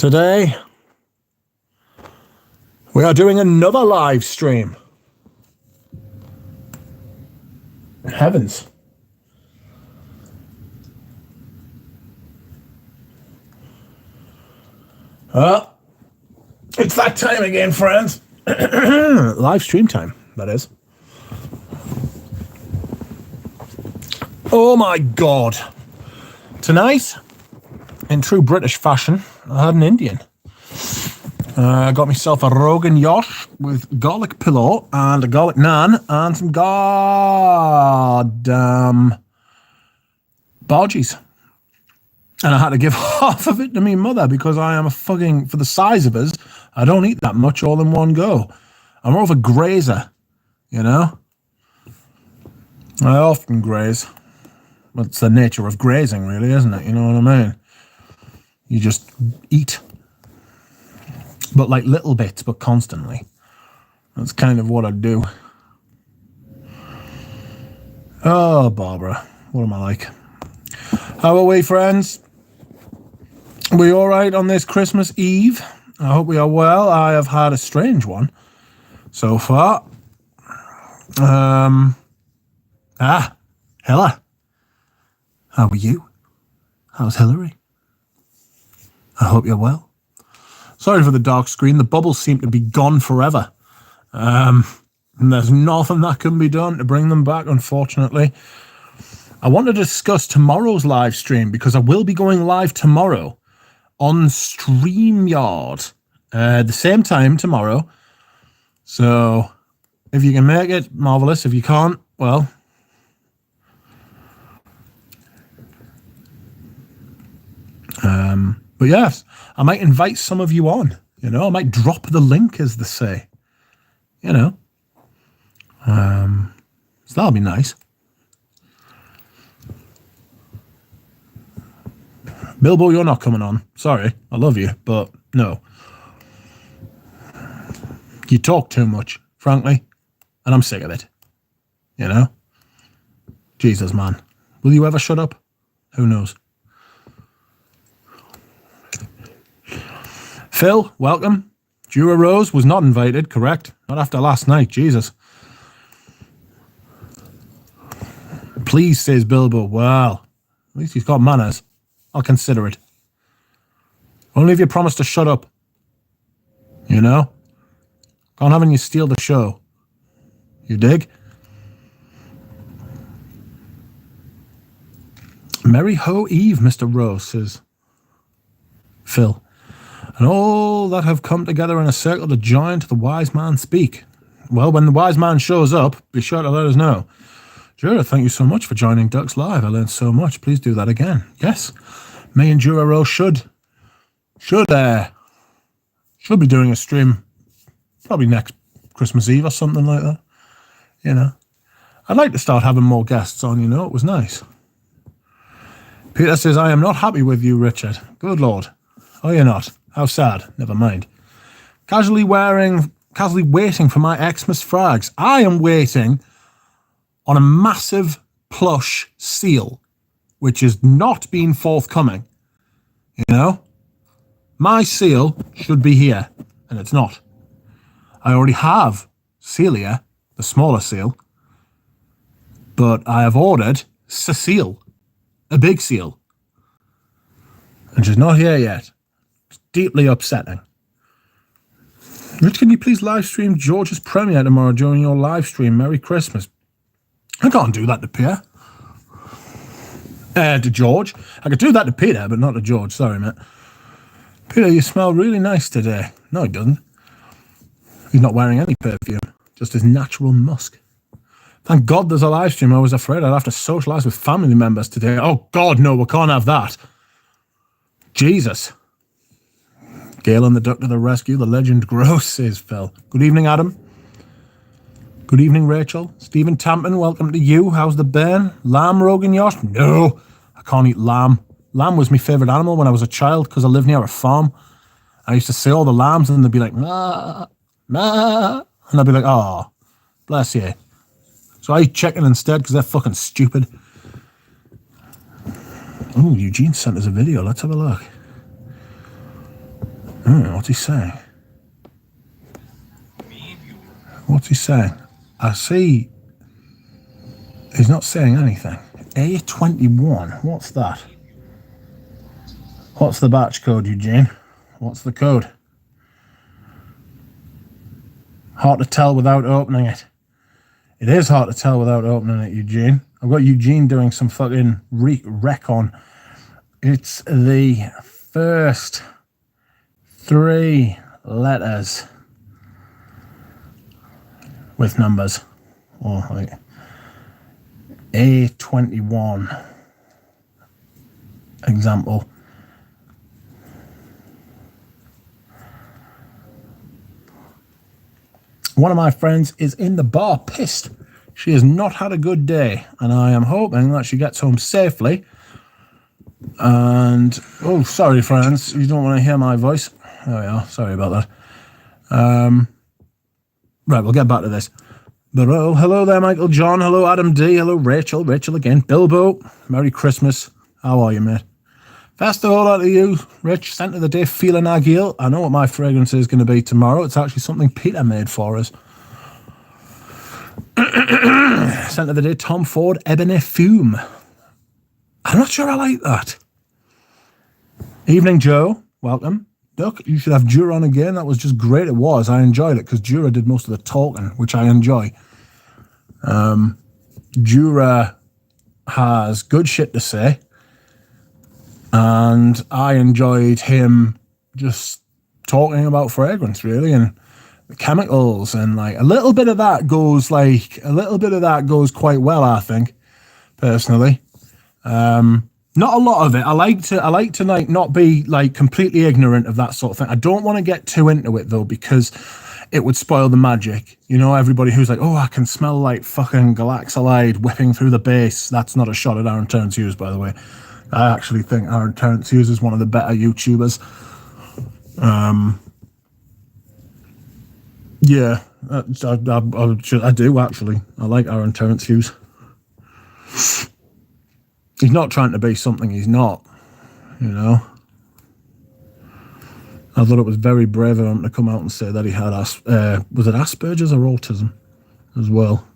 Today, we are doing another live stream. Heavens. Well, it's that time again, friends. Live stream time, that is. Oh my God. Tonight, in true British fashion, I had an Indian. I got myself a Rogan Yosh with garlic pillow and a garlic naan and some goddamn bargies. And I had to give half of it to me mother because I am for the size of us, I don't eat that much all in one go. I'm more of a grazer, you know? I often graze. It's the nature of grazing, really, isn't it? You know what I mean? You just eat. But like little bits, but constantly. That's kind of what I do. Oh, Barbara. What am I like? How are we, friends? We all right on this Christmas Eve? I hope we are well. I have had a strange one so far. Hella. How are you? How's Hillary? I hope you're well. Sorry for the dark screen. The bubbles seem to be gone forever. And there's nothing that can be done to bring them back, unfortunately. I want to discuss tomorrow's live stream because I will be going live tomorrow on StreamYard the same time tomorrow. So if you can make it, marvelous. If you can't, well... But yes, I might invite some of you on, you know, I might drop the link, as they say, you know, so that'll be nice. Bilbo, you're not coming on. Sorry, I love you, but no. You talk too much, frankly, and I'm sick of it, you know. Jesus, man. Will you ever shut up? Who knows? Phil, welcome. Jura Rose was not invited, correct? Not after last night, Jesus. Please, says Bilbo. Well, at least he's got manners. I'll consider it. Only if you promise to shut up. You know? Can't have you steal the show. You dig? Merry Ho Eve, Mr. Rose, says Phil. And all that have come together in a circle to join to the wise man speak. Well, when the wise man shows up, be sure to let us know. Jura, thank you so much for joining Ducks Live. I learned so much. Please do that again. Yes, me and Jura Rose should be doing a stream probably next Christmas Eve or something like that. You know, I'd like to start having more guests on, you know. It was nice. Peter says, I am not happy with you, Richard. Good Lord. Oh, you're not. How sad. Never mind. Casually waiting for my Xmas frags. I am waiting on a massive plush seal, which has not been forthcoming. You know? My seal should be here, and it's not. I already have Celia, the smaller seal, but I have ordered Cecile, a big seal, and she's not here yet. Deeply upsetting. Rich, can you please live stream George's premiere tomorrow during your live stream? Merry Christmas. I can't do that to Pierre. To George. I could do that to Peter, but not to George. Sorry, mate. Peter, you smell really nice today. No, he doesn't. He's not wearing any perfume. Just his natural musk. Thank God there's a live stream. I was afraid I'd have to socialise with family members today. Oh, God, no, we can't have that. Jesus. Gale and the Duck to the rescue. The legend grows, says Phil. Good evening, Adam. Good evening, Rachel. Stephen Tampin, welcome to you. How's the burn? Lamb, Rogan Yosh? No, I can't eat lamb. Lamb was my favourite animal when I was a child because I lived near a farm. I used to see all the lambs and they'd be like, nah, nah. And I'd be like, oh, bless you. So I eat chicken instead because they're fucking stupid. Oh, Eugene sent us a video. Let's have a look. What's he saying? What's he saying? I see. He's not saying anything. A21. What's that? What's the batch code, Eugene? What's the code? Hard to tell without opening it. It is hard to tell without opening it, Eugene. I've got Eugene doing some fucking recon. It's the first 3 letters with numbers. Or like A21. Example. One of my friends is in the bar pissed. She has not had a good day, and I am hoping that she gets home safely. And, oh, sorry, friends, you don't want to hear my voice. There we are, sorry about that. Right, we'll get back to this. But, oh, hello there, Michael John. Hello, Adam D. Hello, Rachel. Rachel again. Bilbo, Merry Christmas. How are you, mate? First of all, out to you, Rich. Scent of the day, Feeling Agile. I know what my fragrance is going to be tomorrow. It's actually something Peter made for us. Scent of the day, Tom Ford, Ebony Fume. I'm not sure I like that. Evening, Joe. Welcome. Duck, you should have Jura on again. That was just great. It was. I enjoyed it because Jura did most of the talking, which I enjoy. Jura has good shit to say. And I enjoyed him just talking about fragrance, really, and the chemicals, and like a little bit of that goes quite well, I think, personally. Not a lot of it. I like to like not be like completely ignorant of that sort of thing. I don't want to get too into it though, because it would spoil the magic. You know, everybody who's like, oh, I can smell like fucking Galaxolide whipping through the base. That's not a shot at Aaron Terrence Hughes, by the way. I actually think Aaron Terrence Hughes is one of the better YouTubers. Yeah, I do actually. I like Aaron Terrence Hughes. He's not trying to be something he's not, you know. I thought it was very brave of him to come out and say that he had, was it Asperger's or autism as well?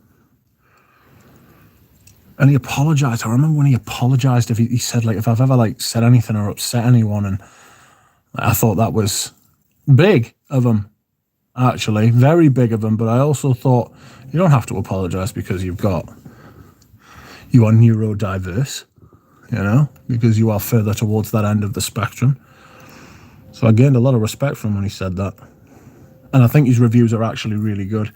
And he apologized. I remember when he apologized, if he said, like, if I've ever, like, said anything or upset anyone, and I thought that was big of him, actually. Very big of him, but I also thought you don't have to apologize because you are neurodiverse, you know, because you are further towards that end of the spectrum. So I gained a lot of respect from him when he said that. And I think his reviews are actually really good.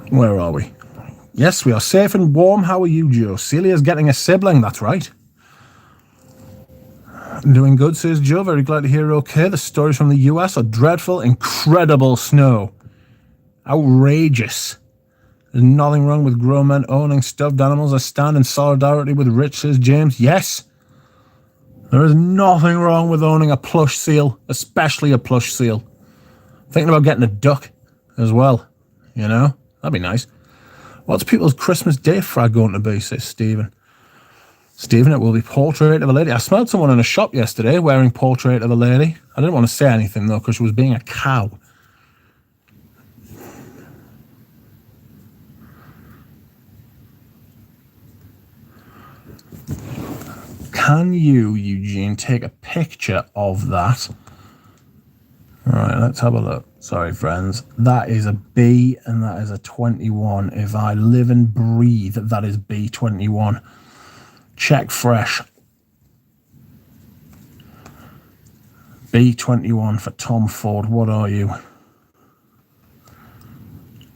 Where are we? Yes, we are safe and warm. How are you, Joe? Celia's getting a sibling, that's right. Doing good, says Joe. Very glad to hear you're okay. The stories from the US are dreadful. Incredible snow. Outrageous. There's nothing wrong with grown men owning stuffed animals. I stand in solidarity with Rich, says James. Yes. There is nothing wrong with owning a plush seal, especially a plush seal. Thinking about getting a duck as well, you know? That'd be nice. What's people's Christmas Day frag going to be, says Stephen. Stephen, it will be Portrait of a Lady. I smelled someone in a shop yesterday wearing Portrait of a Lady. I didn't want to say anything, though, because she was being a cow. Can you, Eugene, take a picture of that? All right, let's have a look. Sorry, friends. That is a B and that is a 21. If I live and breathe, that is B21. Check fresh. B21 for Tom Ford. What are you?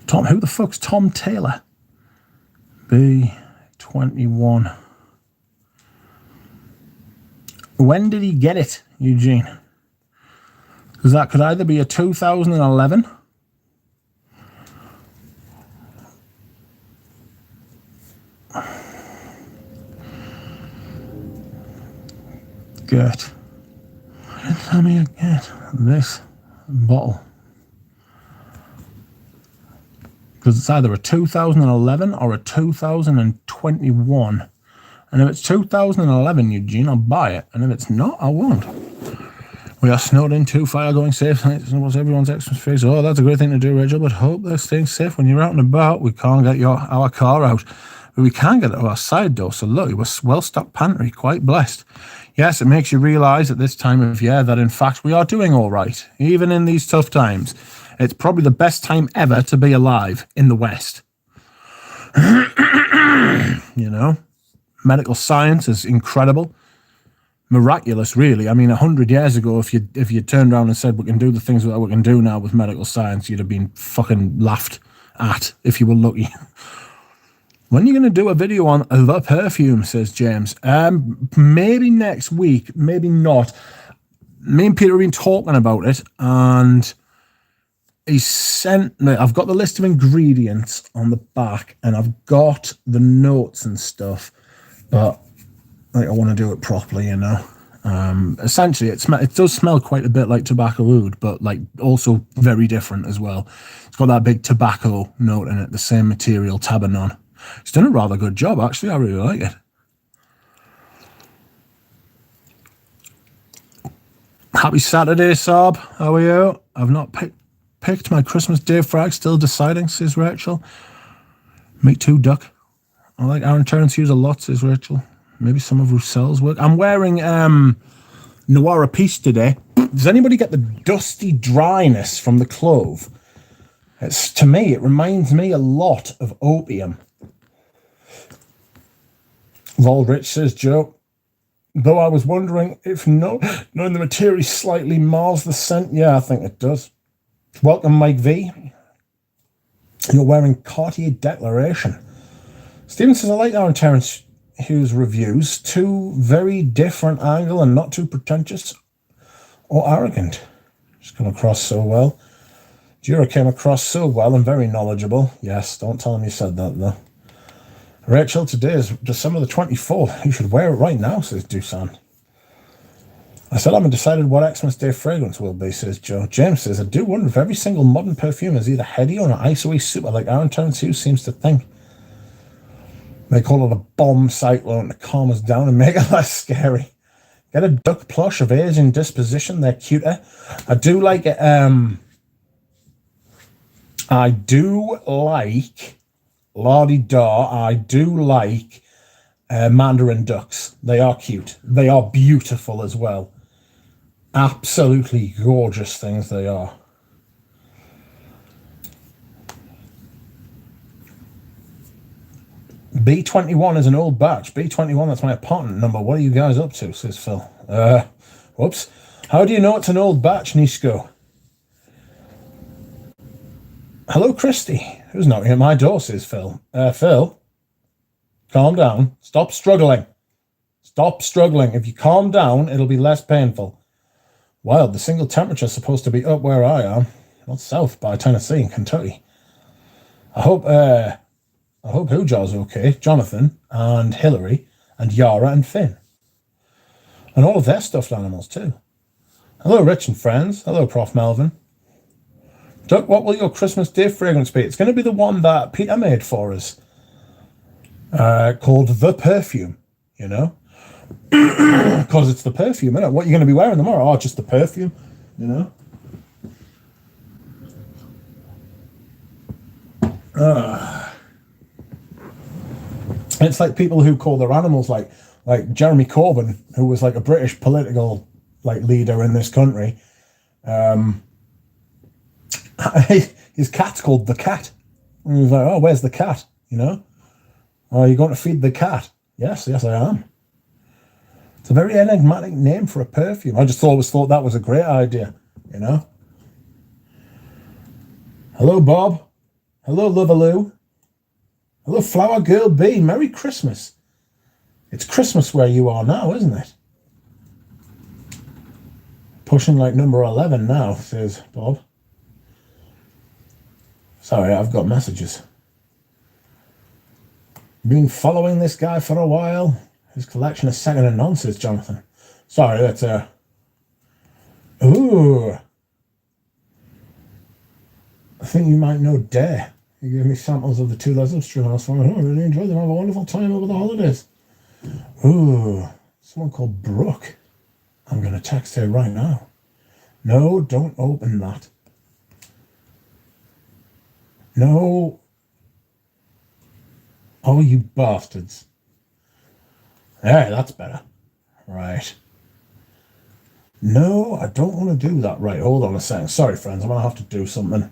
Tom, who the fuck's Tom Taylor? B21. When did he get it, Eugene? Because that could either be a 2011 get. Let me get this bottle. Because it's either a 2011 or a 2021. And if it's 2011, Eugene, I'll buy it. And if it's not, I won't. We are snowed in too, fire going safe. What's everyone's Xmas face? Oh, that's a great thing to do, Rachel, but hope they're staying safe when you're out and about. We can't get our car out, but we can get it to our side door. So look, it was well-stocked pantry, quite blessed. Yes, it makes you realise at this time of year that, in fact, we are doing all right, even in these tough times. It's probably the best time ever to be alive in the West. You know, medical science is incredible. Miraculous, really. I mean, 100 years ago, if you turned around and said we can do the things that we can do now with medical science, you'd have been fucking laughed at if you were lucky. When are you going to do a video on the perfume, says James? Maybe next week, maybe not. Me and Peter have been talking about it, and he sent me, I've got the list of ingredients on the back, and I've got the notes and stuff, but I want to do it properly, you know. Essentially, it does smell quite a bit like tobacco oud, but like also very different as well. It's got that big tobacco note in it, the same material, Tabernon. It's done a rather good job, actually. I really like it. Happy Saturday, Saab. How are you? I've not picked my Christmas Day frag. Still deciding, says Rachel. Me too, Duck. I like Aaron Terrence Hughes a lot, says Rachel. Maybe some of Roussel's work. I'm wearing Noir a Piece today. Does anybody get the dusty dryness from the clove? To me, it reminds me a lot of opium. Vol Rich, says Joe. Though I was wondering if knowing the material slightly mars the scent. Yeah, I think it does. Welcome, Mike V. You're wearing Cartier Declaration. Stephen says, I like Aaron Terrence Hughes reviews. Two very different angle and not too pretentious or arrogant. Just come across so well. Jura came across so well and very knowledgeable. Yes, don't tell him you said that, though. Rachel, today is December the 24th. You should wear it right now, says Dusan. I still haven't decided what Xmas Day fragrance will be, says Joe. James says, I do wonder if every single modern perfume is either heady or an isoe super like Aaron Terrence Hughes seems to think. They call it a bomb cyclone to calm us down and make it less scary. Get a duck plush of Asian disposition, they're cuter. I do like it. I do like La-di-da, I do like Mandarin ducks. They are cute. They are beautiful as well. Absolutely gorgeous things they are. B21 is an old batch. B21, that's my apartment number. What are you guys up to, says Phil. Whoops. How do you know it's an old batch, Nisco? Hello, Christy. Who's knocking at my door, says Phil. Phil, calm down. Stop struggling. Stop struggling. If you calm down, it'll be less painful. Well, the single temperature is supposed to be up where I am, not south by Tennessee and Kentucky. I hope Hoojar's okay. Jonathan and Hillary and Yara and Finn. And all of their stuffed animals, too. Hello, Rich and friends. Hello, Prof. Melvin. Duck, what will your Christmas Day fragrance be? It's going to be the one that Peter made for us, called The Perfume, you know? Because it's the perfume, isn't it? What are you going to be wearing tomorrow? Oh, just the perfume, you know? It's like people who call their animals like Jeremy Corbyn, who was like a British political like leader in this country. His cat's called the cat. And he was like, oh, where's the cat? You know? Oh, are you going to feed the cat? Yes, I am. It's a very enigmatic name for a perfume. I just always thought that was a great idea, you know? Hello, Bob. Hello, Lovaloo. Hello, Flower Girl B. Merry Christmas. It's Christmas where you are now, isn't it? Pushing like number 11 now, says Bob. Sorry, I've got messages. Been following this guy for a while. His collection is second to none, says Jonathan. Sorry, that's Ooh. I think you might know Dare. He gave me samples of the two Livestream. I really enjoyed them. Have a wonderful time over the holidays. Ooh, someone called Brooke. I'm going to text her right now. No, don't open that. No. Oh, you bastards. Hey, that's better. Right. No, I don't want to do that. Right, hold on a second. Sorry, friends, I'm going to have to do something.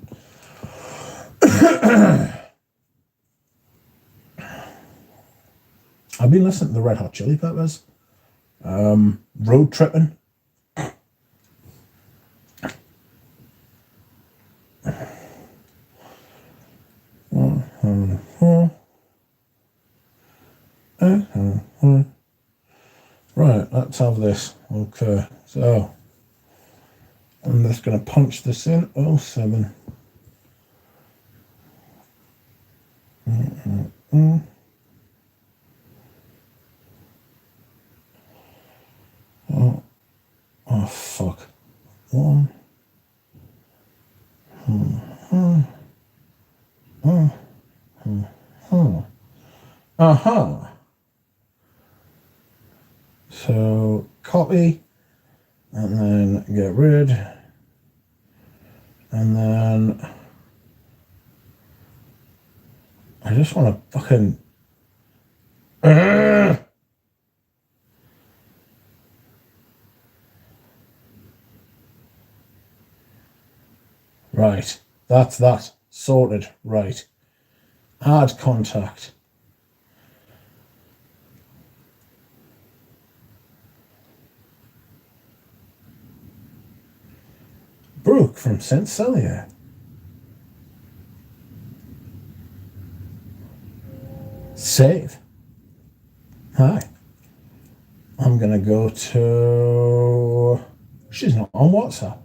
I've been listening to the Red Hot Chili Peppers. Road tripping. Right, let's have this. Okay, so I'm just going to punch this in. 07. Oh, fuck. 1. So copy, and then get rid, and then I just want to fucking right, that's that sorted. Right, add contact. Brooke from St. Celia. Save. Hi. I'm going to go to... She's not on WhatsApp.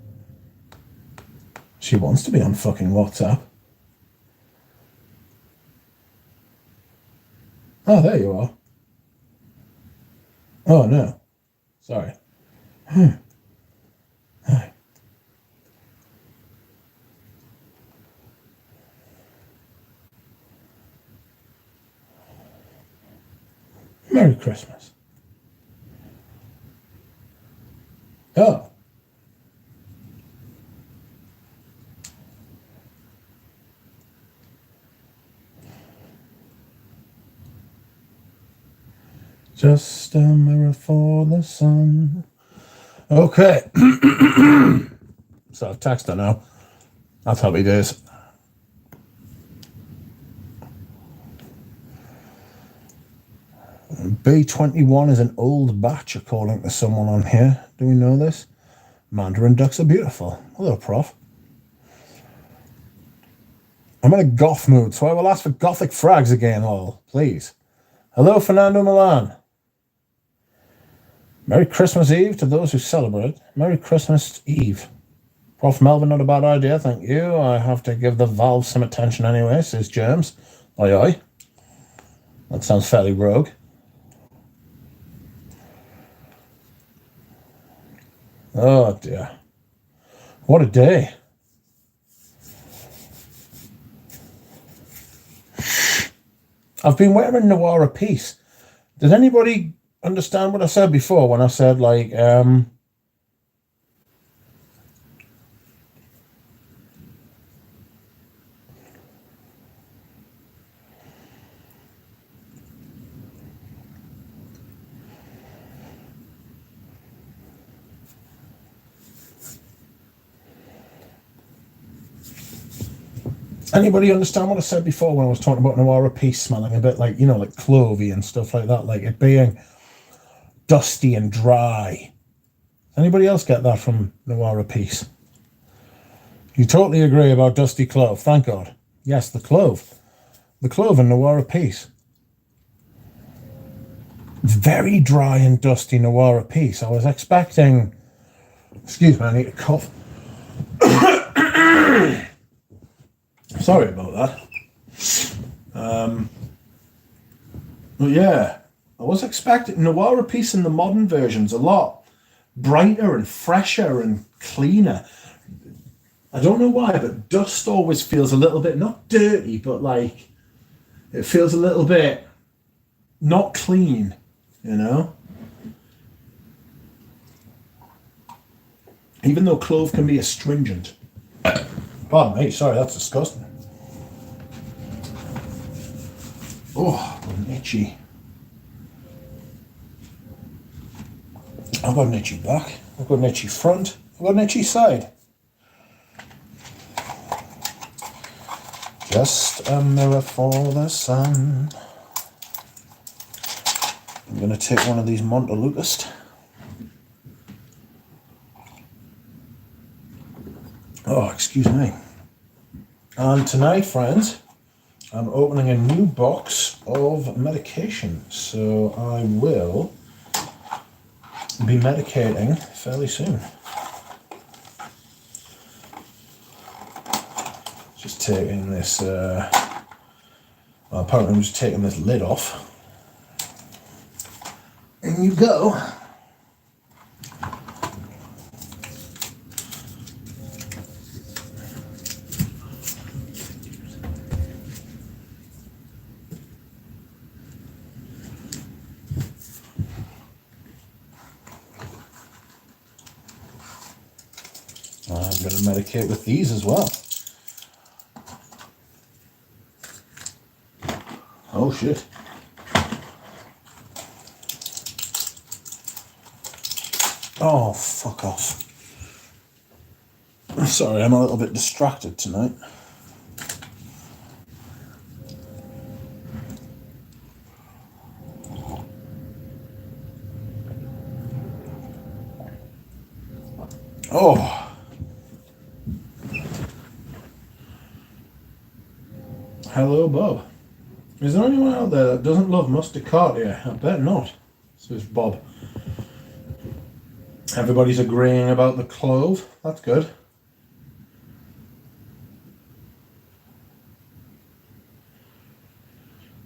She wants to be on fucking WhatsApp. Oh, there you are. Oh, no. Sorry. Hi. Merry Christmas. Oh. Just a mirror for the sun. Okay. So I've texted her now. That's how it is. B21 is an old batch, according to someone on here. Do we know this? Mandarin ducks are beautiful. Hello, Prof. I'm in a goth mood, so I will ask for gothic frags again, all, please. Hello, Fernando Milan. Merry Christmas Eve to those who celebrate. Merry Christmas Eve. Prof. Melvin, not a bad idea, thank you. I have to give the valve some attention anyway, says Germs. Oi, oi. That sounds fairly rogue. Oh, dear. What a day. I've been wearing Noir Peace. Did anybody understand what I said before when I said, like, anybody understand what I said before when I was talking about Noir Peace smelling a bit like, you know, like clovey and stuff like that, like it being dusty and dry? Anybody else get that from Noir Peace? You totally agree about dusty clove, thank God. Yes, the clove. The clove and Noir Peace. Very dry and dusty Noir Peace. I was expecting... Excuse me, I need a cough. Sorry about that. But yeah, I was expecting Noir Peace in the modern versions a lot brighter and fresher and cleaner. I don't know why, but dust always feels a little bit, not dirty, but like, it feels a little bit not clean. you know? Even though clove can be astringent. Pardon me, sorry, that's disgusting. Oh, I'm itchy. I've got an itchy back, I've got an itchy front, I've got an itchy side. Just a mirror for the sun. I'm going to take one of these Montelukast. Oh, excuse me. And tonight, friends, I'm opening a new box of medication. So I will be medicating fairly soon. Just taking this, well, apparently I'm just taking this lid off. And you go. I'm going to medicate with these as well. Oh shit. Oh, fuck off. Sorry, I'm a little bit distracted tonight. Oh. Hello, Bob. Is there anyone out there that doesn't love musticatio? I bet not, says Bob. Everybody's agreeing about the clove. That's good.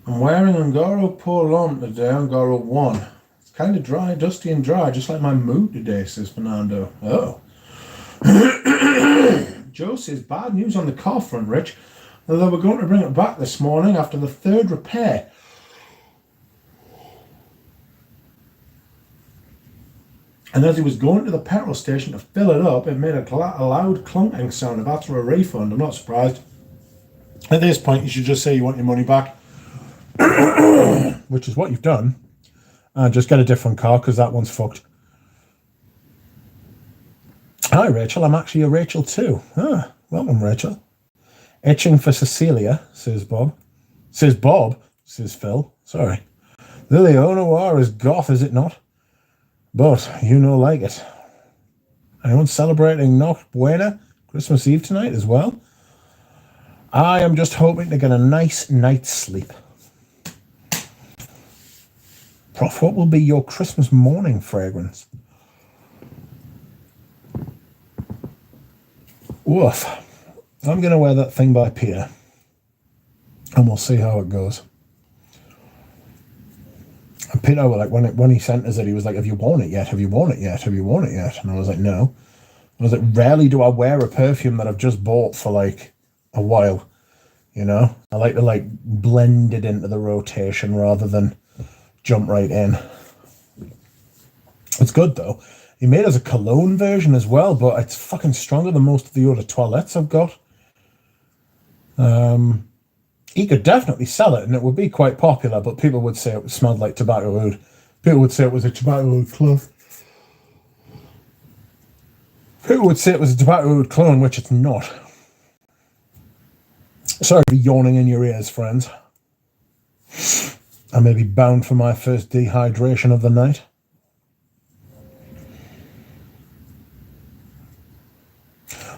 I'm wearing Ungaro Pour L'Homme today, Ungaro 1. It's kind of dry, dusty and dry, just like my mood today, says Fernando. Oh. Joe says, bad news on the car front, Rich. Although we're going to bring it back this morning after the 3rd repair. And as he was going to the petrol station to fill it up, it made a loud clunking sound. I've asked for a refund. I'm not surprised. At this point, you should just say you want your money back. Which is what you've done. And just get a different car, because that one's fucked. Hi, Rachel. I'm actually a Rachel too. Ah, welcome, Rachel. Etching for Cecilia, says Bob. Says Bob, says Phil. Sorry. Lily Noir is goth, is it not? But you know like it. Anyone celebrating Noche Buena Christmas Eve tonight as well? I am just hoping to get a nice night's sleep. Prof, what will be your Christmas morning fragrance? Woof. I'm going to wear that thing by Peter. And we'll see how it goes. And Peter, like, when he sent us it, he was like, have you worn it yet? Have you worn it yet? Have you worn it yet? And I was like, no. I was like, rarely do I wear a perfume that I've just bought for, like, a while. You know? I like to, like, blend it into the rotation rather than jump right in. It's good, though. He made us a cologne version as well, but it's fucking stronger than most of the other toilettes I've got. He could definitely sell it and it would be quite popular, but people would say it smelled like tobacco oud. People would say it was a tobacco oud clone. People would say it was a tobacco oud clone, which it's not. Sorry for yawning in your ears, friends. I may be bound for my first dehydration of the night.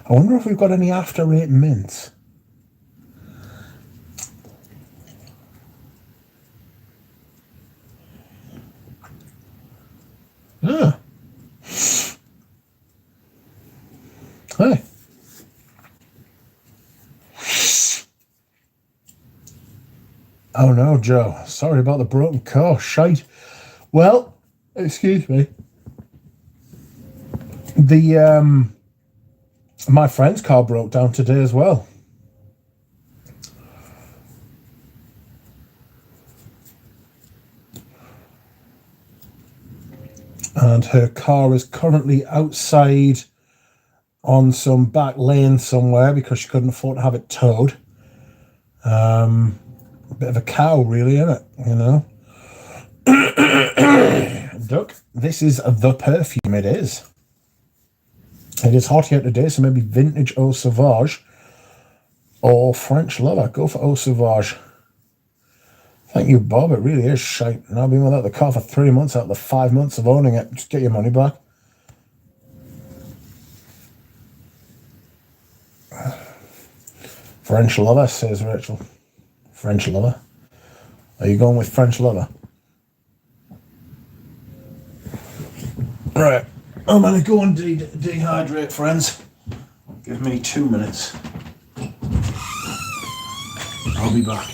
I wonder if we've got any after 8 mints. Ah. Hey. Oh no, Joe. Sorry about the broken car. Shite. Well, excuse me. My friend's car broke down today as well. and her car is currently outside on some back lane somewhere because she couldn't afford to have it towed. A bit of a cow, really, isn't it? You know. Duck, this is the Perfume. It is. It is hot here today, so maybe vintage Eau Sauvage or French Lover. Go for Eau Sauvage. Thank you, Bob. It really is shite. And I've been without the car for 3 months out of the 5 months of owning it. Just get your money back. French Lover, says Rachel. French Lover. Are you going with French Lover? Right. I'm going to go and dehydrate, friends. Give me 2 minutes. I'll be back.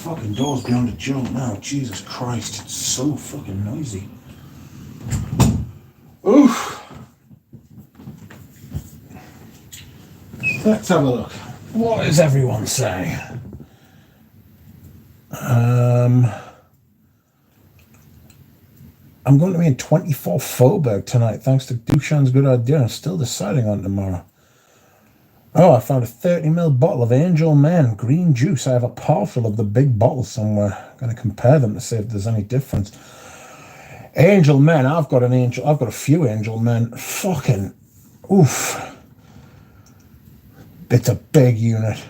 Fucking door's beyond a joke now. Jesus Christ, it's so fucking noisy. Oof. Let's have a look. What is everyone saying? I'm going to be in 24 Faubourg tonight, thanks to Dushan's good idea. I'm still deciding on tomorrow. Oh, I found a 30ml bottle of Angel Man green juice. I have a partial of the big bottle somewhere. I'm going to compare them to see if there's any difference. Angel Men, I've got a few Angel Men. Fucking, oof. It's a big unit.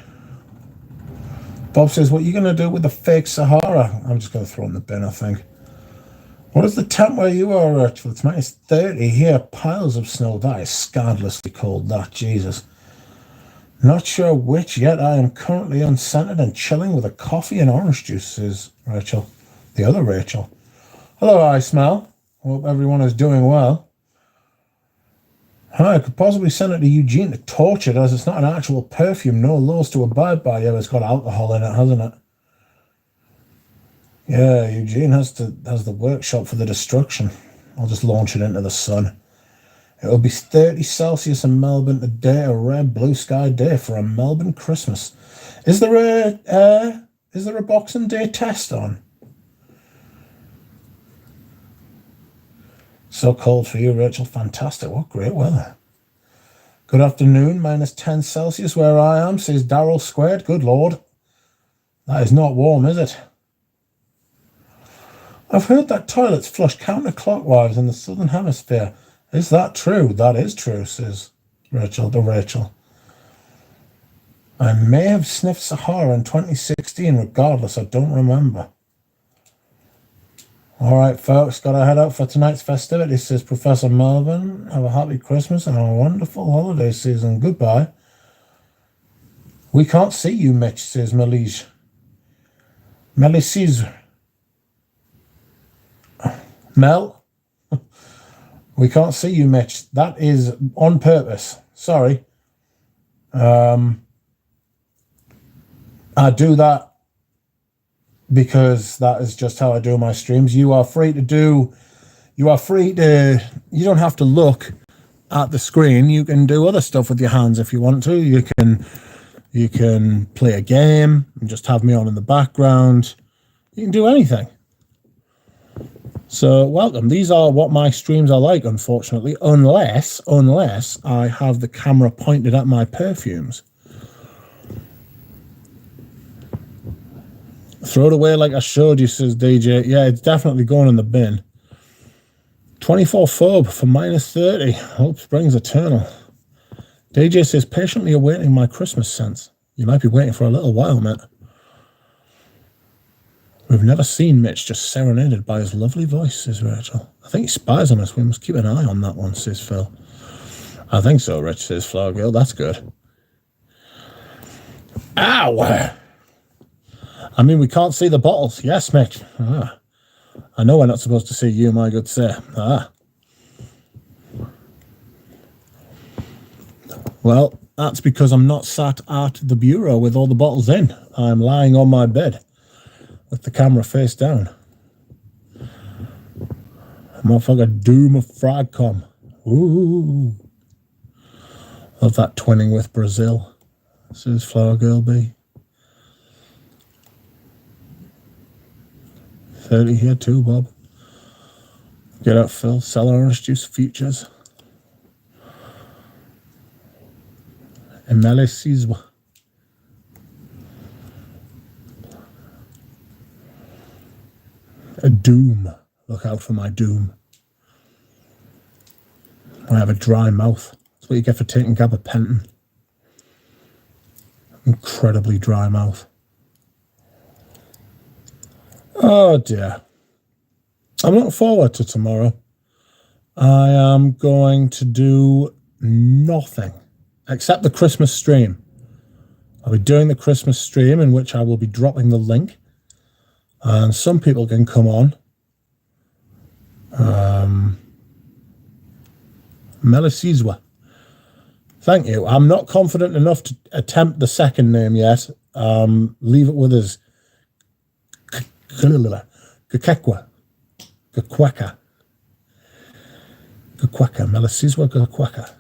Bob says, what are you going to do with the fake Sahara? I'm just going to throw it in the bin, I think. What is the temp where you are, Rachel? It's minus 30 here. Piles of snow. That is scandalously cold, that. Jesus. Not sure which yet. I am currently unscented and chilling with a coffee and orange juice, says Rachel. The other Rachel. Hello, I smell. Hope everyone is doing well. Hi, I could possibly send it to Eugene to torch it, as it's not an actual perfume. No laws to abide by. Yeah, it's got alcohol in it, hasn't it? Yeah, Eugene has the workshop for the destruction. I'll just launch it into the sun. It'll be 30 Celsius in Melbourne today, a rare blue sky day for a Melbourne Christmas. Is there a Boxing Day test on? So cold for you, Rachel. Fantastic. What great weather. Good afternoon, minus 10 Celsius where I am, says Darryl Squared. Good Lord. That is not warm, is it? I've heard that toilets flush counterclockwise in the southern hemisphere. Is that true? That is true, says Rachel to Rachel. I may have sniffed Sahara in 2016, regardless, I don't remember. All right, folks, got to head out for tonight's festivities, says Professor Melvin. Have a happy Christmas and a wonderful holiday season. Goodbye. We can't see you, Mitch, says Melige. Melisise. Mel, we can't see you, Mitch. That is on purpose. Sorry. I do that because that is just how I do my streams. You don't have to look at the screen. You can do other stuff with your hands if you want to. You can play a game and just have me on in the background. You can do anything. So welcome. These are what my streams are like, unfortunately, unless I have the camera pointed at my perfumes. Throw it away like I showed you, says DJ. Yeah, it's definitely going in the bin. 24 phobe for minus 30. Hope springs eternal. DJ says, patiently awaiting my Christmas scents. You might be waiting for a little while, mate. We've never seen Mitch just serenaded by his lovely voice, says Rachel. I think he spies on us. We must keep an eye on that one, says Phil. I think so, Rich, says Flower Girl. That's good. Ow! I mean, we can't see the bottles. Yes, Mitch. Ah. I know we're not supposed to see you, my good sir. Ah. Well, that's because I'm not sat at the bureau with all the bottles in. I'm lying on my bed with the camera face down. Motherfucker Doom of Fragcom. Ooh. Love that twinning with Brazil, says Flower Girl B. 30 here too, Bob. Get out, Phil. Sell orange juice futures. Emele Sizwa. A doom. Look out for my doom. I have a dry mouth. That's what you get for taking gabapentin. Incredibly dry mouth. Oh dear. I'm looking forward to tomorrow. I am going to do nothing except the Christmas stream. I'll be doing the Christmas stream in which I will be dropping the link. And some people can come on. Melisizwa. Thank you. I'm not confident enough to attempt the second name yet. Leave it with us. Gakekwa. Gakwaka. Gakwaka. Melisizwa Gakwaka.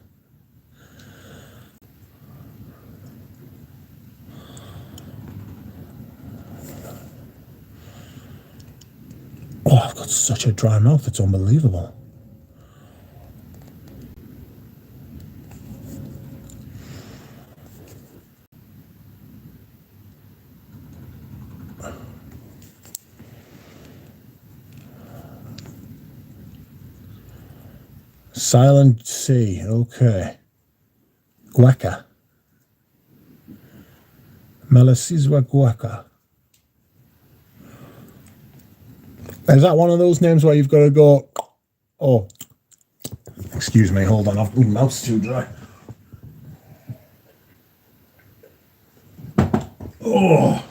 got such a dry mouth, it's unbelievable. Silent C, okay. Gueca. Melisizwa gueca. Is that one of those names where you've got to go, oh, excuse me, hold on, my mouth's too dry. Oh.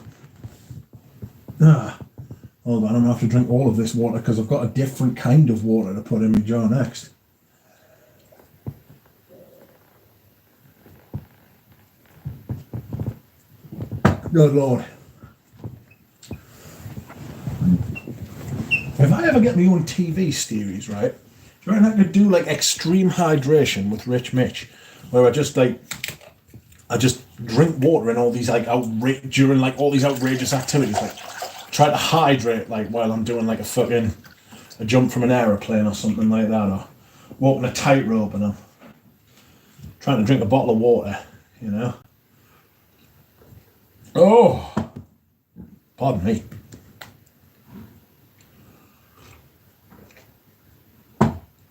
Hold on, I'm going to have to drink all of this water because I've got a different kind of water to put in my jar next. Good Lord. If I ever get my own TV series, right, do you reckon I could do like extreme hydration with Rich Mitch, where I just drink water and all these like during like all these outrageous activities, like try to hydrate like while I'm doing like a jump from an aeroplane or something like that, or walking a tightrope and I'm trying to drink a bottle of water, you know. Oh, pardon me.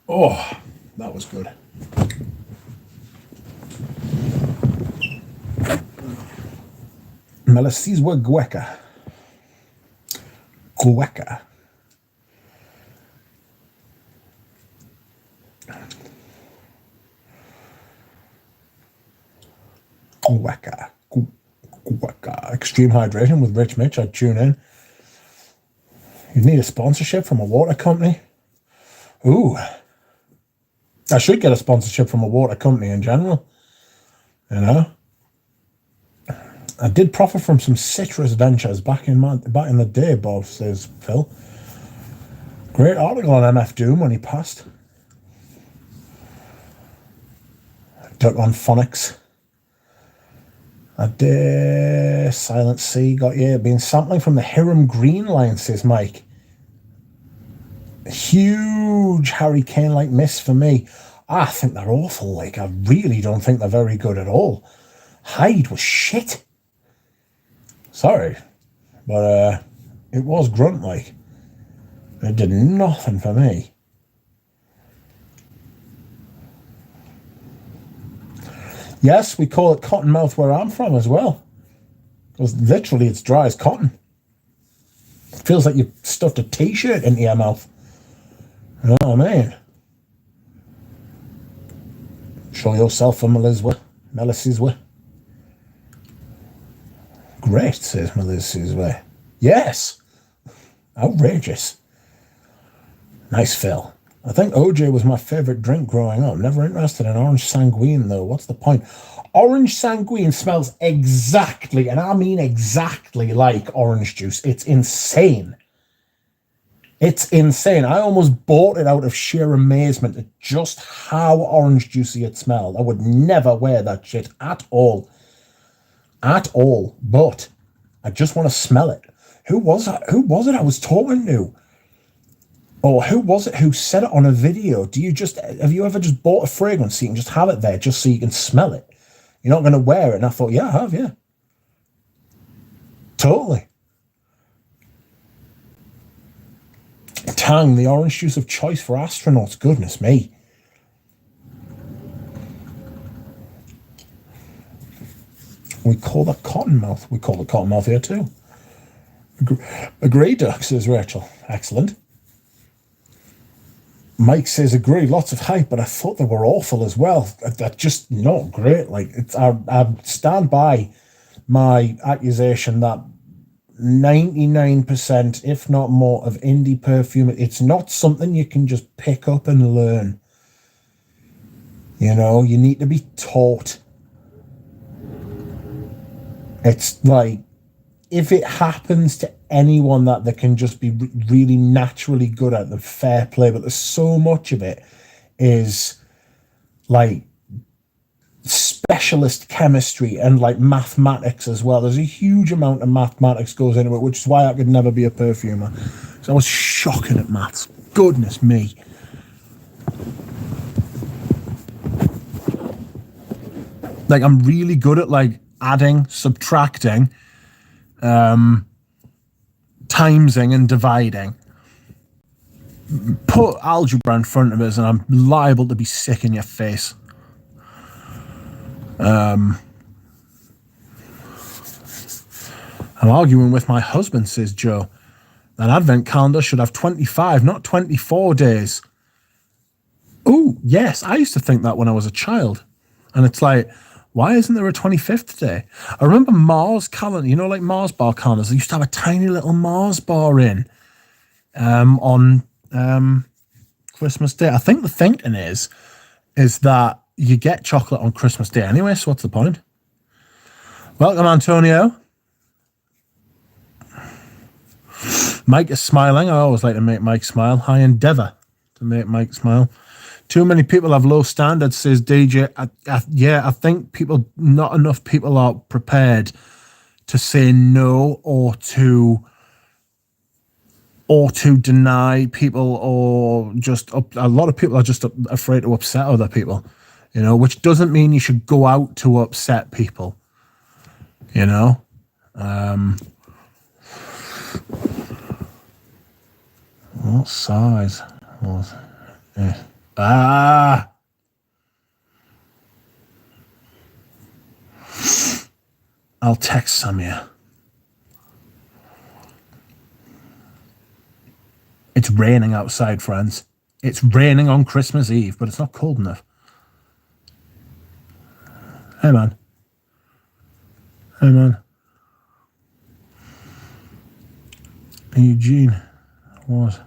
Oh, that was good. Melisizwa gueca. Gueca. Gueca. Gueca. Extreme hydration with Rich Mitch. I'd tune in. You'd need a sponsorship from a water company. Ooh. I should get a sponsorship from a water company in general. You know? I did profit from some citrus ventures back in the day, Bob, says Phil. Great article on MF Doom when he passed. Duck on phonics. I did Silent C, got you. Been sampling from the Hiram Green line, says Mike. Huge Harry Kane-like miss for me. I think they're awful. Like, I really don't think they're very good at all. Hyde was shit. Sorry, but it was grunt like. It did nothing for me. Yes, we call it cottonmouth where I'm from as well. Because literally it's dry as cotton. It feels like you've stuffed a t-shirt into your mouth. You know what I mean? Show yourself a Melisizwa. Great, says Melisizwa. Yes. Outrageous. Nice Phil. I think OJ was my favourite drink growing up. Never interested in orange sanguine, though. What's the point? Orange sanguine smells exactly, and I mean exactly like orange juice. It's insane. It's insane. I almost bought it out of sheer amazement at just how orange juicy it smelled. I would never wear that shit at all. At all. But I just want to smell it. Who was it? Who was it I was talking to? Or who was it who said it on a video? Have you ever just bought a fragrance so you can just have it there just so you can smell it? You're not going to wear it. And I thought, yeah, I have, yeah. Totally. Tang, the orange juice of choice for astronauts. Goodness me. We call that cottonmouth. We call it cottonmouth here too. Agree, Duck, says Rachel. Excellent. Mike says, agree, lots of hype, but I thought they were awful as well. They're just not great. Like, I stand by my accusation that 99%, if not more, of indie perfume, it's not something you can just pick up and learn. You know, you need to be taught. It's like, if it happens to anyone that they can just be really naturally good at, the fair play, but there's so much of it is like specialist chemistry and like mathematics as well. There's a huge amount of mathematics goes into it, which is why I could never be a perfumer, So I was shocking at maths. Goodness me. Like, I'm really good at, like, adding, subtracting, timesing and dividing. Put algebra in front of us and I'm liable to be sick in your face. I'm arguing with my husband, says Joe. An advent calendar should have 25, not 24 days. Oh, yes, I used to think that when I was a child. And it's like, why isn't there a 25th day? I remember Mars calendar, you know, like Mars bar calendars. They used to have a tiny little Mars bar in on Christmas Day. I think the thinking is that you get chocolate on Christmas Day anyway, so what's the point? Welcome, Antonio. Mike is smiling. I always like to make Mike smile. I endeavour to make Mike smile. Too many people have low standards, says DJ. I think not enough people are prepared to say no or to deny people, or just a lot of people are just afraid to upset other people, you know, which doesn't mean you should go out to upset people, you know. What size was it? I'll text Samir. It's raining outside, friends. It's raining on Christmas Eve, but it's not cold enough. Hey, man. Hey, man. Eugene. What?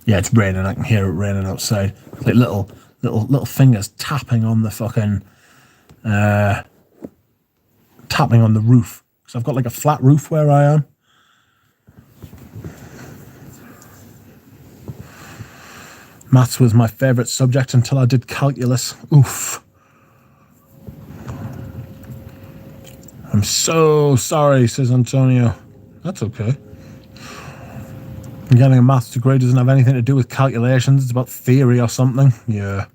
Yeah, it's raining. I can hear it raining outside. It's like little fingers tapping on the fucking tapping on the roof. Because I've got like a flat roof where I am. Maths was my favourite subject until I did calculus. Oof. I'm so sorry, says Antonio. That's okay. Getting a maths degree doesn't have anything to do with calculations. It's about theory or something. Yeah.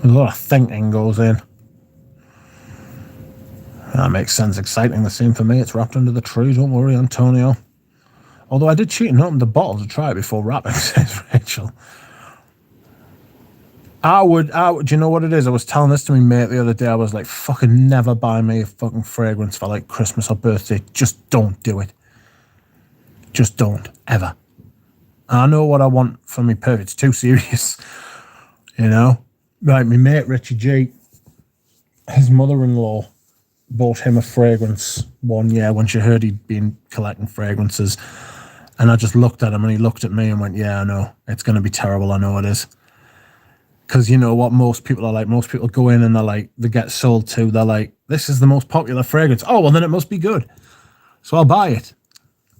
A lot of thinking goes in. That makes sense. Exciting. The same for me. It's wrapped under the tree. Don't worry, Antonio. Although I did cheat and open the bottle to try it before wrapping, says Rachel. I would, do you know what it is? I was telling this to my mate the other day. I was like, fucking never buy me a fucking fragrance for like Christmas or birthday. Just don't do it. Just don't, ever. I know what I want for me perfume. It's too serious, you know? Right, my mate Richie G, his mother-in-law bought him a fragrance one year when she heard he'd been collecting fragrances. And I just looked at him and he looked at me and went, yeah, I know. It's going to be terrible. I know it is. Because you know what most people are like? Most people go in and they're like, they get sold to. They're like, this is the most popular fragrance. Oh, well, then it must be good. So I'll buy it.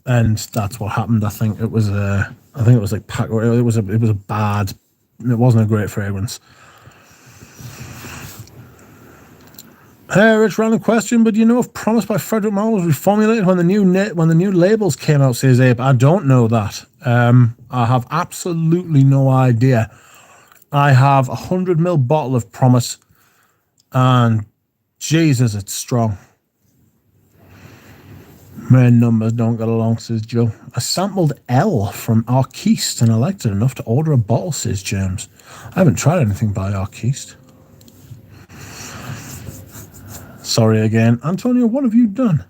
And that's what happened. I think it was like pack. It was a bad. It wasn't a great fragrance. Hey, Rich, random question, but do you know if Promise by Frederick Malle was reformulated when the new labels came out? Says Abe. I don't know that. I have absolutely no idea. I have 100ml bottle of Promise, and Jesus, it's strong. Main numbers don't get along, says Joe. I sampled L from Arquiste and I liked it enough to order a bottle, says James. I haven't tried anything by Arquiste. Sorry again. Antonio, what have you done?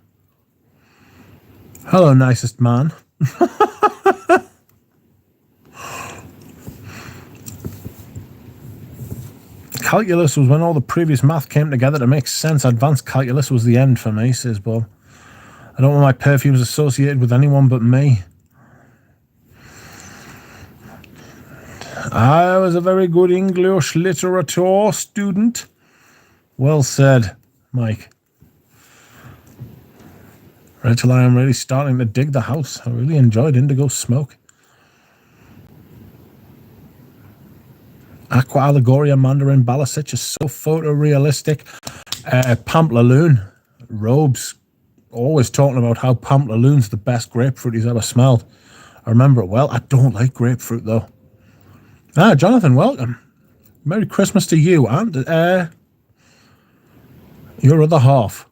Hello, nicest man. Calculus was when all the previous math came together to make sense. Advanced calculus was the end for me, says Bob. I don't want my perfumes associated with anyone but me. I was a very good English literature student. Well said, Mike. Rachel, I am really starting to dig the house. I really enjoyed Indigo Smoke. Aqua Allegoria Mandarin Balasich is so photorealistic. Pamplaloon. Robes always talking about how Pamplaloon's the best grapefruit he's ever smelled. I remember it well. I don't like grapefruit, though. Jonathan, welcome. Merry Christmas to you and your other half.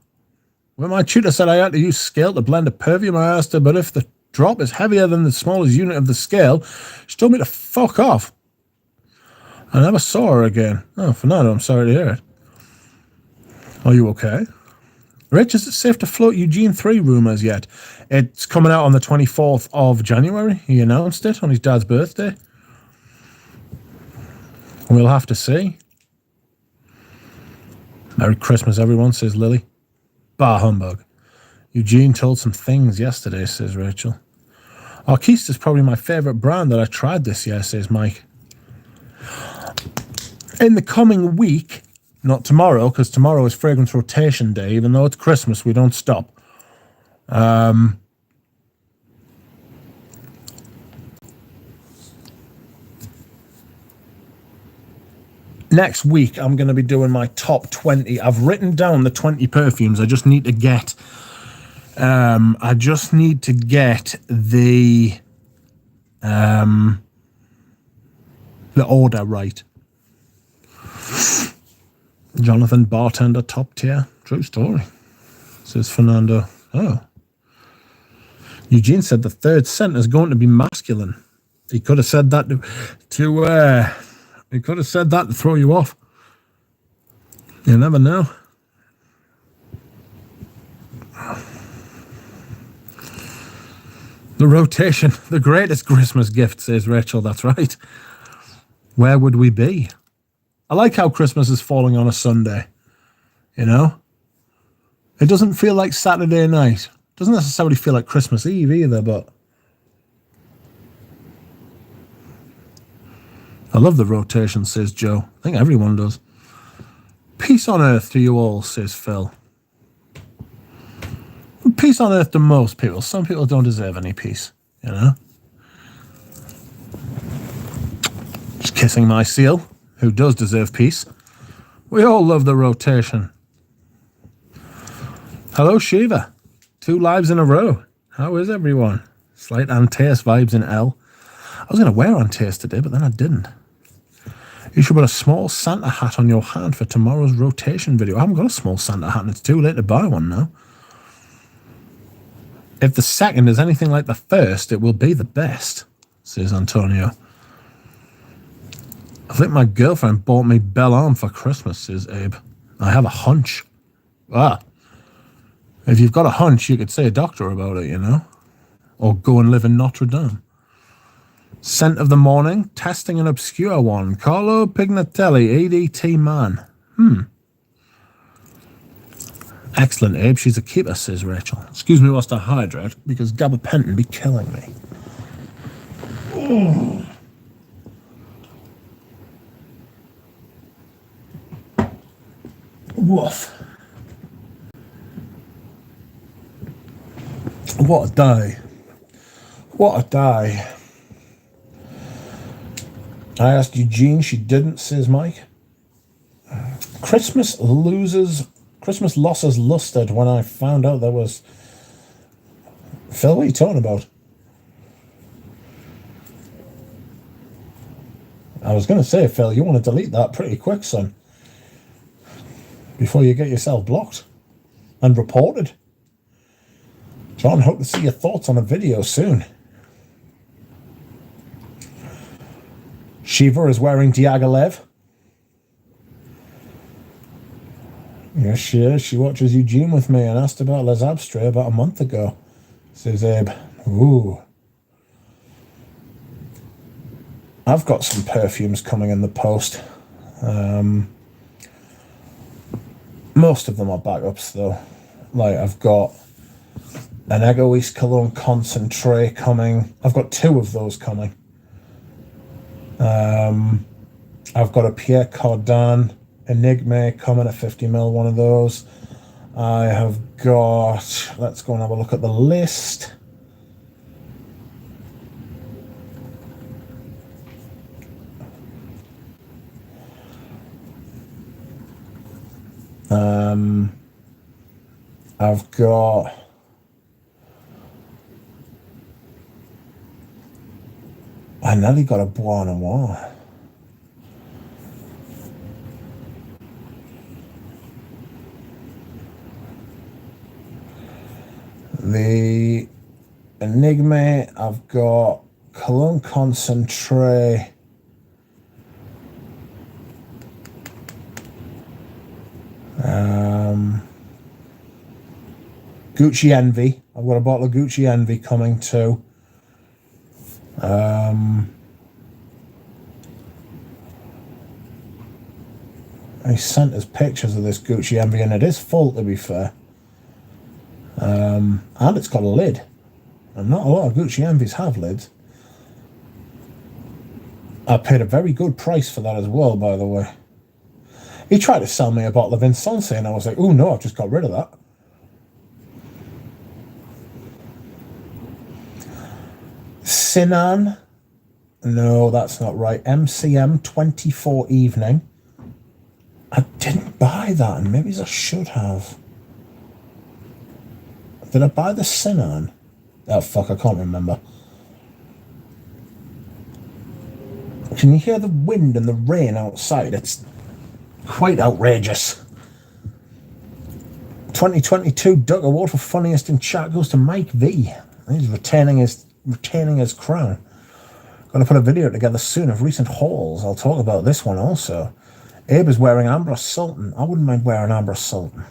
When my tutor said I had to use scale to blend a perfume, I asked her, but if the drop is heavier than the smallest unit of the scale, she told me to fuck off. I never saw her again. Oh, Fernando, I'm sorry to hear it. Are you okay? Rich, is it safe to float Eugene 3 rumours yet? It's coming out on the 24th of January. He announced it on his dad's birthday. We'll have to see. Merry Christmas, everyone, says Lily. Bah humbug. Eugene told some things yesterday, says Rachel. Arquiste is probably my favourite brand that I tried this year, says Mike. In the coming week, not tomorrow, because tomorrow is fragrance rotation day, even though it's Christmas, we don't stop. Next week, I'm going to be doing my top 20. I've written down the 20 perfumes. I just need to get the order right. Jonathan, bartender, top tier. True story, says Fernando. Oh. Eugene said the third scent is going to be masculine. He could have said that he could have said that to throw you off. You never know. The rotation, the greatest Christmas gift, says Rachel. That's right. Where would we be? I like how Christmas is falling on a Sunday. You know? It doesn't feel like Saturday night. It doesn't necessarily feel like Christmas Eve either, but I love the rotation, says Joe. I think everyone does. Peace on earth to you all, says Phil. Peace on earth to most people. Some people don't deserve any peace, you know? Just kissing my seal, who does deserve peace. We all love the rotation. Hello, Shiva. 2 lives in a row. How is everyone? Slight Antaeus vibes in L. I was going to wear Antaeus today, but then I didn't. You should put a small Santa hat on your hand for tomorrow's rotation video. I haven't got a small Santa hat and it's too late to buy one now. If the second is anything like the first, it will be the best, says Antonio. I think my girlfriend bought me Belle Arm for Christmas, says Abe. I have a hunch. If you've got a hunch, you could see a doctor about it, you know? Or go and live in Notre Dame. Scent of the morning, testing an obscure one. Carlo Pignatelli, ADT man. Excellent, Abe. She's a keeper, says Rachel. Excuse me whilst I hydrate, because gabapentin be killing me. Oh. Woof. What a day. What a day. I asked Eugene, she didn't, says Mike. Christmas losses lusted when I found out there was... Phil, what are you talking about? I was going to say, Phil, you want to delete that pretty quick, son. Before you get yourself blocked and reported. John, hope to see your thoughts on a video soon. Shiva is wearing Diaghilev. Yes, she is. She watches Eugene with me and asked about Les Abstrais about a month ago, says Abe. Ooh. I've got some perfumes coming in the post. Most of them are backups, though. Like, I've got an Egoist Cologne Concentrate coming. I've got 2 of those coming. I've got a Pierre Cardin Enigme coming, a 50ml, one of those. I have got, let's go and have a look at the list. I've got I nearly got a Bois Noir. The Enigma, I've got Cologne Concentrate. Gucci Envy. I've got a bottle of Gucci Envy coming too. He sent us pictures of this Gucci Envy, and it is full, to be fair. And it's got a lid. And not a lot of Gucci Envies have lids. I paid a very good price for that as well, by the way. He tried to sell me a bottle of Insensé, and I was like, oh no, I've just got rid of that. Sinan. No, that's not right. MCM 24 Evening. I didn't buy that, and maybe I should have. Did I buy the Sinan? Oh, fuck, I can't remember. Can you hear the wind and the rain outside? It's quite outrageous. 2022 Duck Award for Funniest in Chat goes to Mike V. He's retaining his crown. Going to put a video together soon of recent hauls. I'll talk about this one also. Abe is wearing Ambros Sultan. I wouldn't mind wearing Ambros Sultan.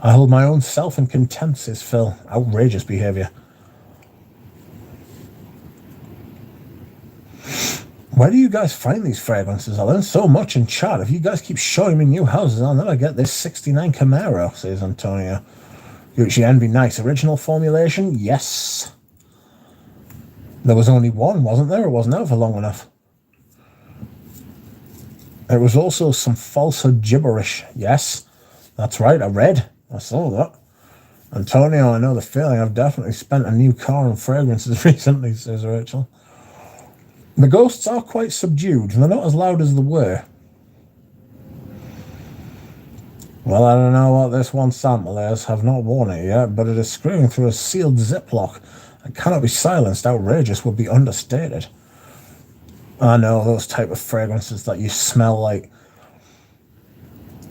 I hold my own self in contempt, says Phil. Outrageous behaviour. Where do you guys find these fragrances? I learned so much in chat. If you guys keep showing me new houses, I'll never get this 69 Camaro, says Antonio. Gucci Envy, nice. Original formulation? Yes. There was only one, wasn't there? It wasn't out for long enough. There was also some falsehood gibberish. Yes, that's right. I saw that. Antonio, I know the feeling. I've definitely spent a new car on fragrances recently, says Rachel. The ghosts are quite subdued. They're not as loud as they were. Well, I don't know what this one sample is. I've not worn it yet, but it is screwing through a sealed ziplock and cannot be silenced. Outrageous would be understated. I know those type of fragrances that you smell like.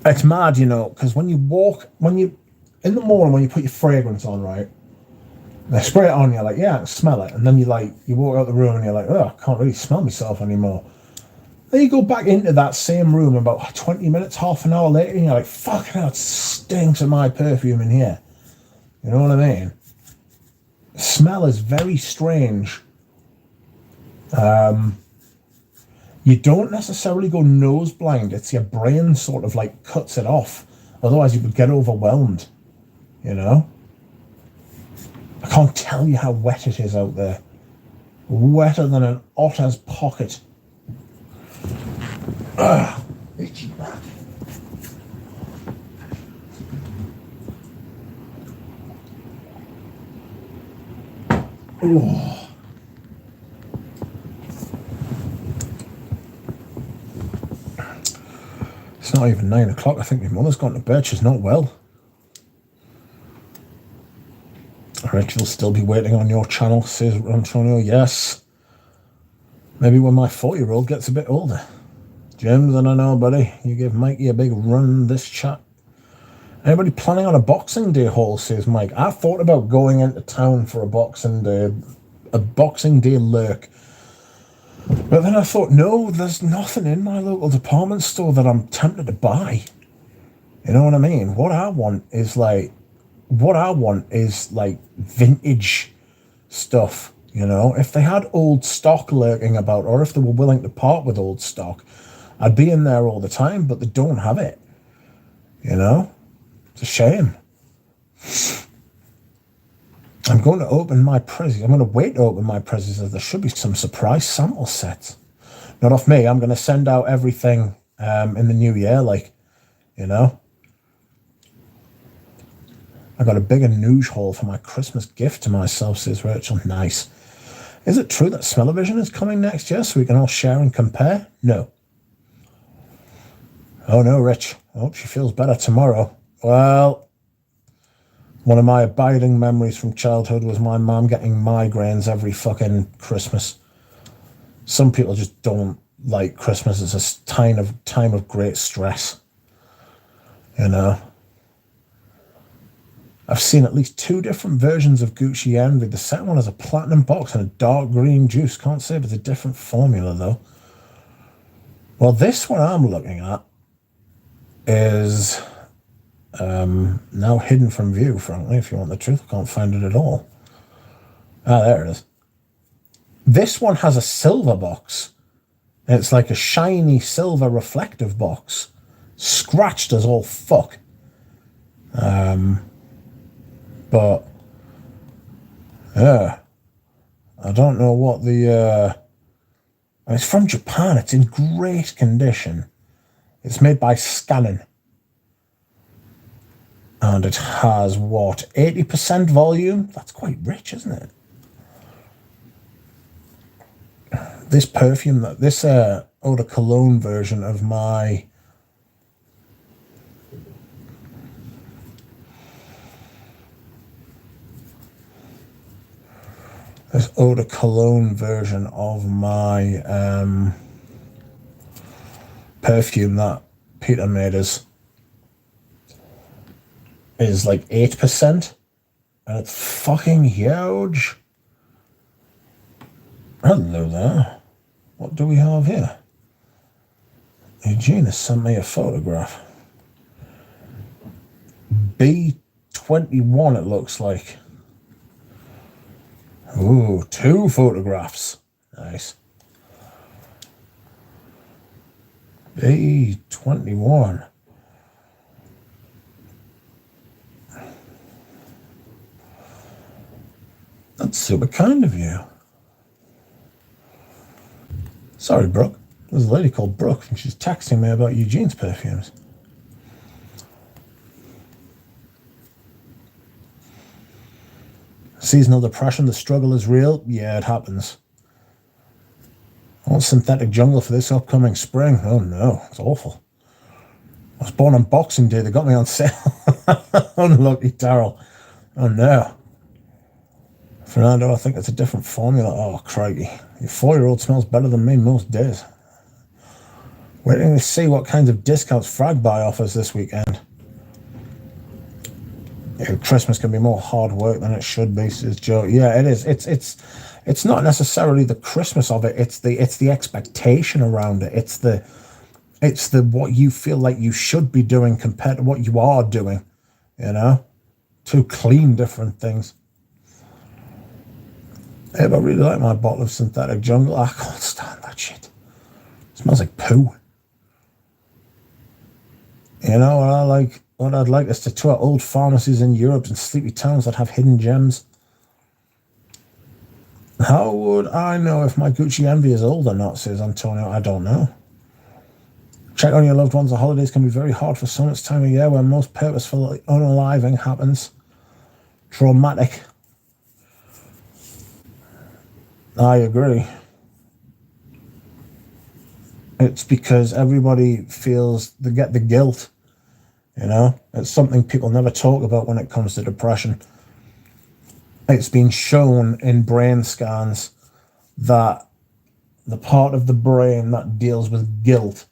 It's mad, you know, because in the morning when you put your fragrance on, right, they spray it on, you're like, yeah, I can smell it. And then you walk out the room and you're like, oh, I can't really smell myself anymore. Then you go back into that same room about 20 minutes, half an hour later, and you're like, fuck, it stinks of my perfume in here. You know what I mean? Smell is very strange. You don't necessarily go nose blind. It's your brain sort of like cuts it off. Otherwise, you would get overwhelmed, you know? I can't tell you how wet it is out there. Wetter than an otter's pocket. Ugh, itchy back. Oh. It's not even 9 o'clock. I think my mother's gone to bed. She's not well. I reckon she'll still be waiting on your channel, says Antonio. Yes. Maybe when my 4-year-old gets a bit older. James, I don't know, buddy. You give Mikey a big run in this chat. Anybody planning on a Boxing Day haul, says Mike. I thought about going into town for a Boxing Day lurk. But then I thought, no, there's nothing in my local department store that I'm tempted to buy. You know what I mean? What I want is like vintage stuff, you know? If they had old stock lurking about, or if they were willing to part with old stock, I'd be in there all the time, but they don't have it. You know? It's a shame. I'm going to open my prezzies. I'm going to wait to open my prezzies, as there should be some surprise sample sets. Not off me. I'm going to send out everything in the new year, like, you know. I got a bigger Nuge haul for my Christmas gift to myself, says Rachel. Nice. Is it true that Smell-O-Vision is coming next year so we can all share and compare? No. Oh no, Rich. I hope she feels better tomorrow. Well, one of my abiding memories from childhood was my mom getting migraines every fucking Christmas. Some people just don't like Christmas. It's a time of great stress. You know? I've seen at least 2 different versions of Gucci Envy. The second one has a platinum box and a dark green juice. Can't say if it's a different formula, though. Well, this one I'm looking at is now hidden from view, frankly, if you want the truth. I can't find it at all. Ah, there it is. This one has a silver box. It's like a shiny silver reflective box. Scratched as all fuck. But yeah, I don't know what the it's from Japan. It's in great condition. It's made by Scannon, and it has what, 80% volume. That's quite rich, isn't it? This perfume, this eau de cologne version of my this eau de cologne version of my perfume that Peter made us is like 8%, and it's fucking huge. Hello there. What do we have here? Eugene has sent me a photograph. B21 it looks like. Ooh, 2 photographs. Nice. B21. That's super kind of you. Sorry, Brooke. There's a lady called Brooke, and she's texting me about Eugene's perfumes. Seasonal depression, the struggle is real. Yeah, it happens. I want Synthetic Jungle for this upcoming spring. Oh no, it's awful. I was born on Boxing Day. They got me on sale. Unlucky Daryl. Oh no. Fernando, I think it's a different formula. Oh, crikey. Your 4-year-old smells better than me most days. Waiting to see what kinds of discounts Fragbuy offers this weekend. Yeah, Christmas can be more hard work than it should be, says Joe. Yeah, it is. It's not necessarily the Christmas of it. It's the expectation around it. It's the what you feel like you should be doing compared to what you are doing. You know, 2 clean different things. Hey, I really like my bottle of Synthetic Jungle. I can't stand that shit. It smells like poo. You know what I'd like is to tour old pharmacies in Europe and sleepy towns that have hidden gems. How would I know if my Gucci Envy is old or not, says Antonio. I don't know. Check on your loved ones. The holidays can be very hard for some. It's time of year where most purposeful unaliving happens. Traumatic. I agree. It's because everybody feels they get the guilt. You know, it's something people never talk about when it comes to depression. It's been shown in brain scans that the part of the brain that deals with guilt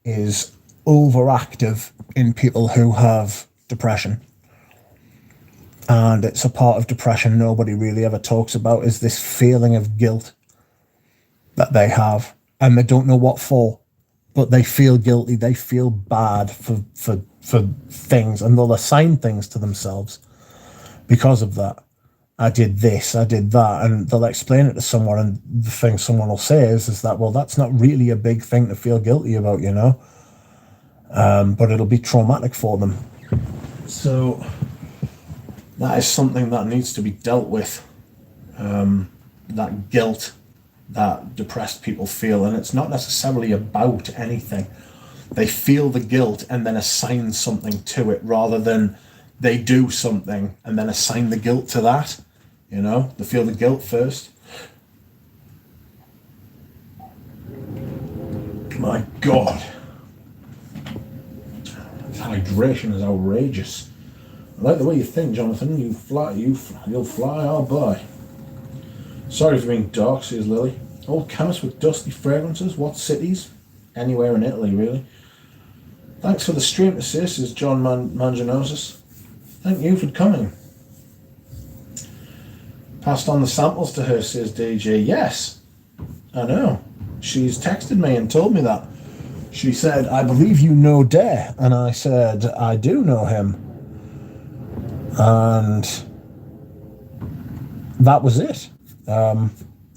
is overactive in people who have depression. And it's a part of depression nobody really ever talks about, is this feeling of guilt that they have. And they don't know what for, but they feel guilty. They feel bad for things, and they'll assign things to themselves because of that. I did this, I did that, and they'll explain it to someone, and the thing someone will say is that, well, that's not really a big thing to feel guilty about, you know, but it'll be traumatic for them. So that is something that needs to be dealt with, that guilt that depressed people feel, and it's not necessarily about anything. They feel the guilt and then assign something to it rather than they do something and then assign the guilt to that. You know, they feel the guilt first. My God. This hydration is outrageous. I like the way you think, Jonathan. You'll fly all by. Sorry for being dark, says Lily. Old chemist with dusty fragrances. What cities? Anywhere in Italy, really. Thanks for the stream to say, says John Manginosis. Thank you for coming. Passed on the samples to her, says DJ. Yes, I know. She's texted me and told me that. She said, I believe you know Dare. And I said, I do know him. And that was it. I've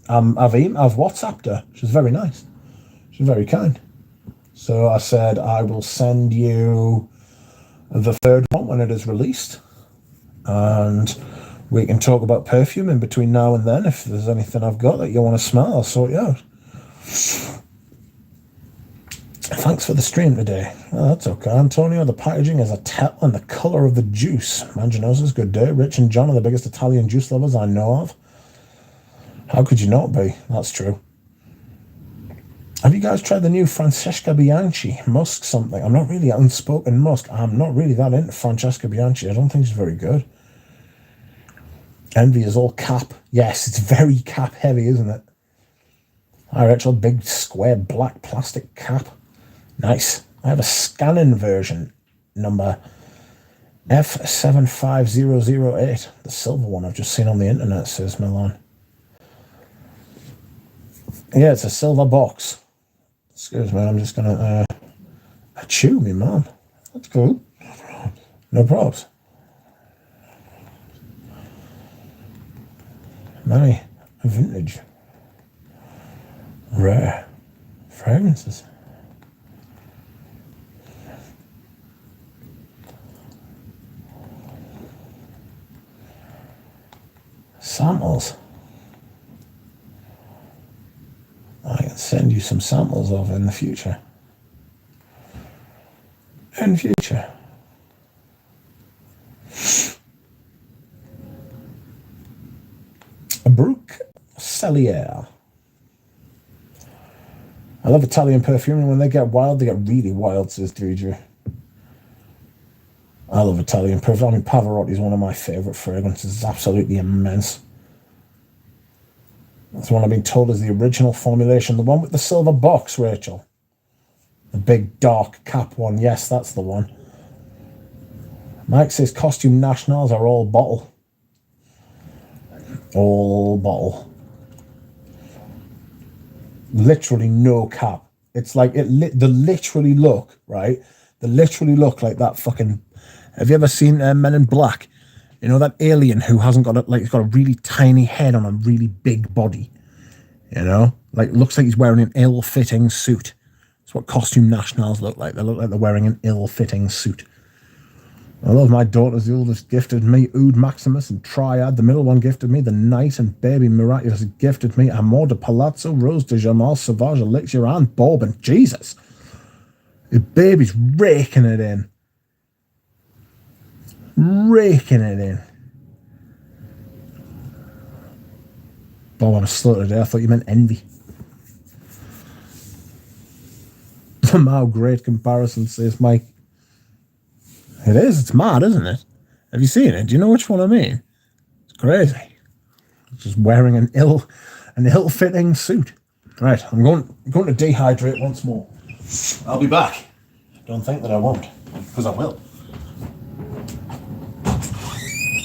WhatsApped her. She's very nice. She's very kind. So I said, I will send you the third one when it is released. And we can talk about Perfume in between now and then. If there's anything I've got that you want to smell, I'll sort you out. Thanks for the stream today. Oh, that's okay. Antonio, the packaging is a tell and the colour of the juice. Manginosa's good day. Rich and John are the biggest Italian juice lovers I know of. How could you not be? That's true. Have you guys tried the new Francesca Bianchi musk something? I'm not really unspoken musk. I'm not really that into Francesca Bianchi. I don't think she's very good. Envy is all cap. Yes, it's very cap heavy, isn't it? Our actual big square black plastic cap. Nice. I have a scanning version, number F75008. The silver one I've just seen on the internet, says Milan. Yeah, it's a silver box. Excuse me, I'm just going to chew me, man. That's cool. No probs. Many vintage, rare fragrances. Samples. I can send you some samples of in the future. In future. A Brooke Cellier. I love Italian perfume, and when they get wild, they get really wild, says Deidre. I love Italian perfume. I mean, Pavarotti is one of my favourite fragrances. It's absolutely immense. That's one I've been told is the original formulation. The one with the silver box, Rachel. The big dark cap one. Yes, that's the one. Mike says Costume Nationals are all bottle. All bottle. Literally no cap. It's like they literally look, right? They literally look like that fucking... Have you ever seen Men in Black? You know, that alien who hasn't got he's got a really tiny head on a really big body. You know? Like, looks like he's wearing an ill-fitting suit. That's what Costume Nationals look like. They look like they're wearing an ill-fitting suit. I love my daughters. The oldest gifted me Oud Maximus and Triad. The middle one gifted me the Night, and baby Miraculous gifted me Amor de Palazzo, Rose de Jamal, Sauvage Elixir, and Bourbon. Jesus. The baby's raking it in. Raking it in. Bob, I'm slow today. I thought you meant envy. Somehow great comparison, says Mike. It is. It's mad, isn't it? Have you seen it? Do you know which one I mean? It's crazy. It's just wearing an ill-fitting suit. Right, I'm going to dehydrate once more. I'll be back. Don't think that I won't, because I will.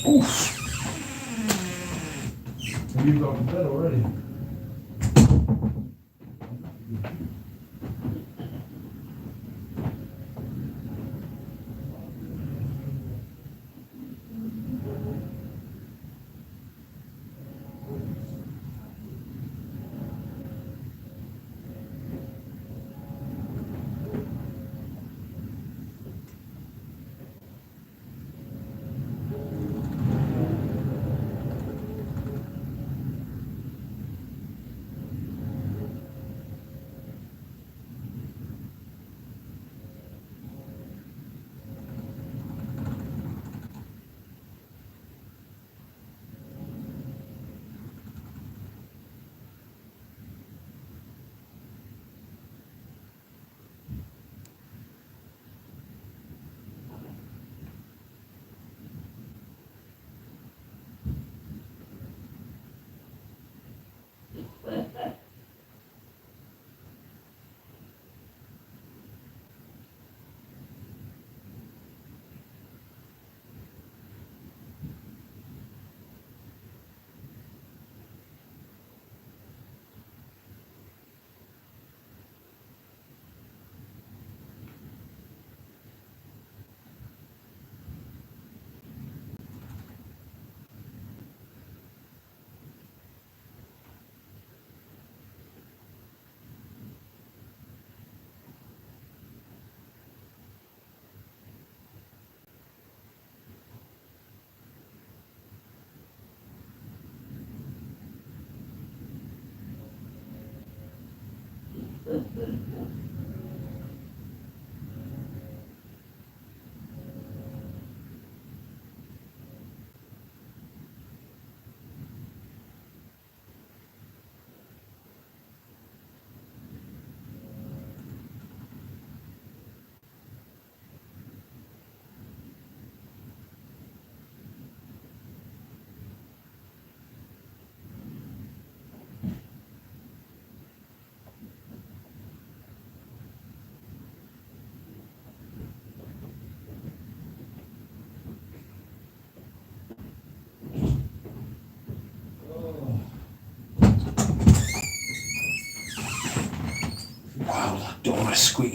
Oof. Have you gone to bed already?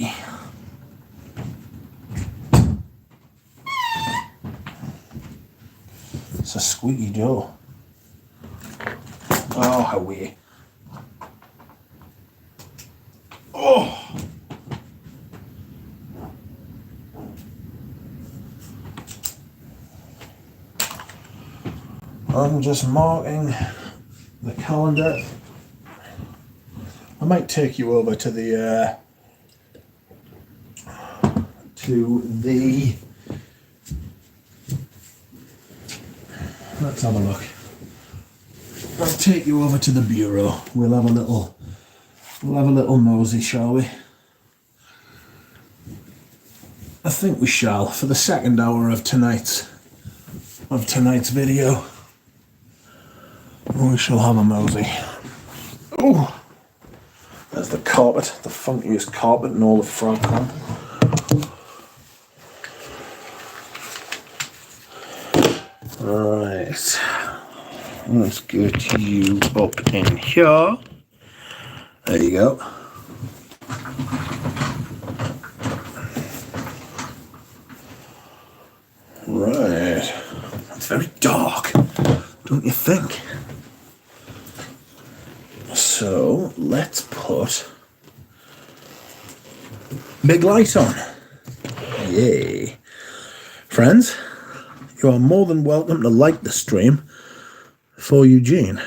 squeaky. It's a squeaky door. Oh, how weird. Oh! I'm just marking the calendar. I might take you over to the let's have a look. I'll take you over to the bureau. We'll have a little mosey, shall we? I think we shall, for the second hour of tonight's video. We shall have a mosey. Oh, there's the carpet, the funkiest carpet in all of Franklin. Right, let's get you up in here. There you go. Right, it's very dark, don't you think? So let's put big light on. Yay. Friends, you are more than welcome to like the stream for Eugene.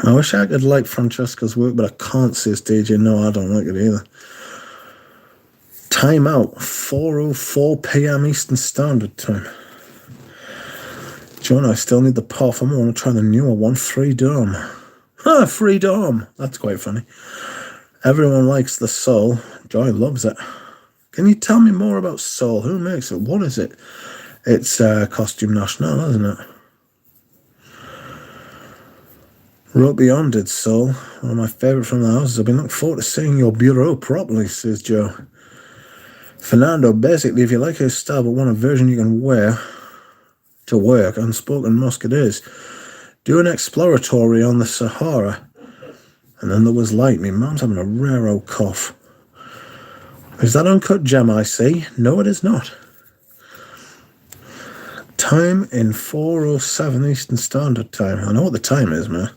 I wish I could like Francesca's work, but I can't see his DJ. No, I don't like it either. Time out, 4:04 p.m. Eastern Standard Time. John, I still need the Parfume. I want to try the newer one, Freedom. Ah, Freedom. That's quite funny. Everyone likes the Soul. Joy loves it. Can you tell me more about Soul? Who makes it? What is it? It's Costume National, isn't it? Wrote Beyond did Soul. One of my favourite from the houses. I've been looking forward to seeing your bureau properly, says Joe. Fernando, basically, if you like his style but want a version you can wear to work, Unspoken Musk it is. Do an exploratory on the Sahara. And then there was light. My mum's having a rare old cough. Is that Uncut Gem I see? No, it is not. Time in 4:07 Eastern Standard Time. I know what the time is, man.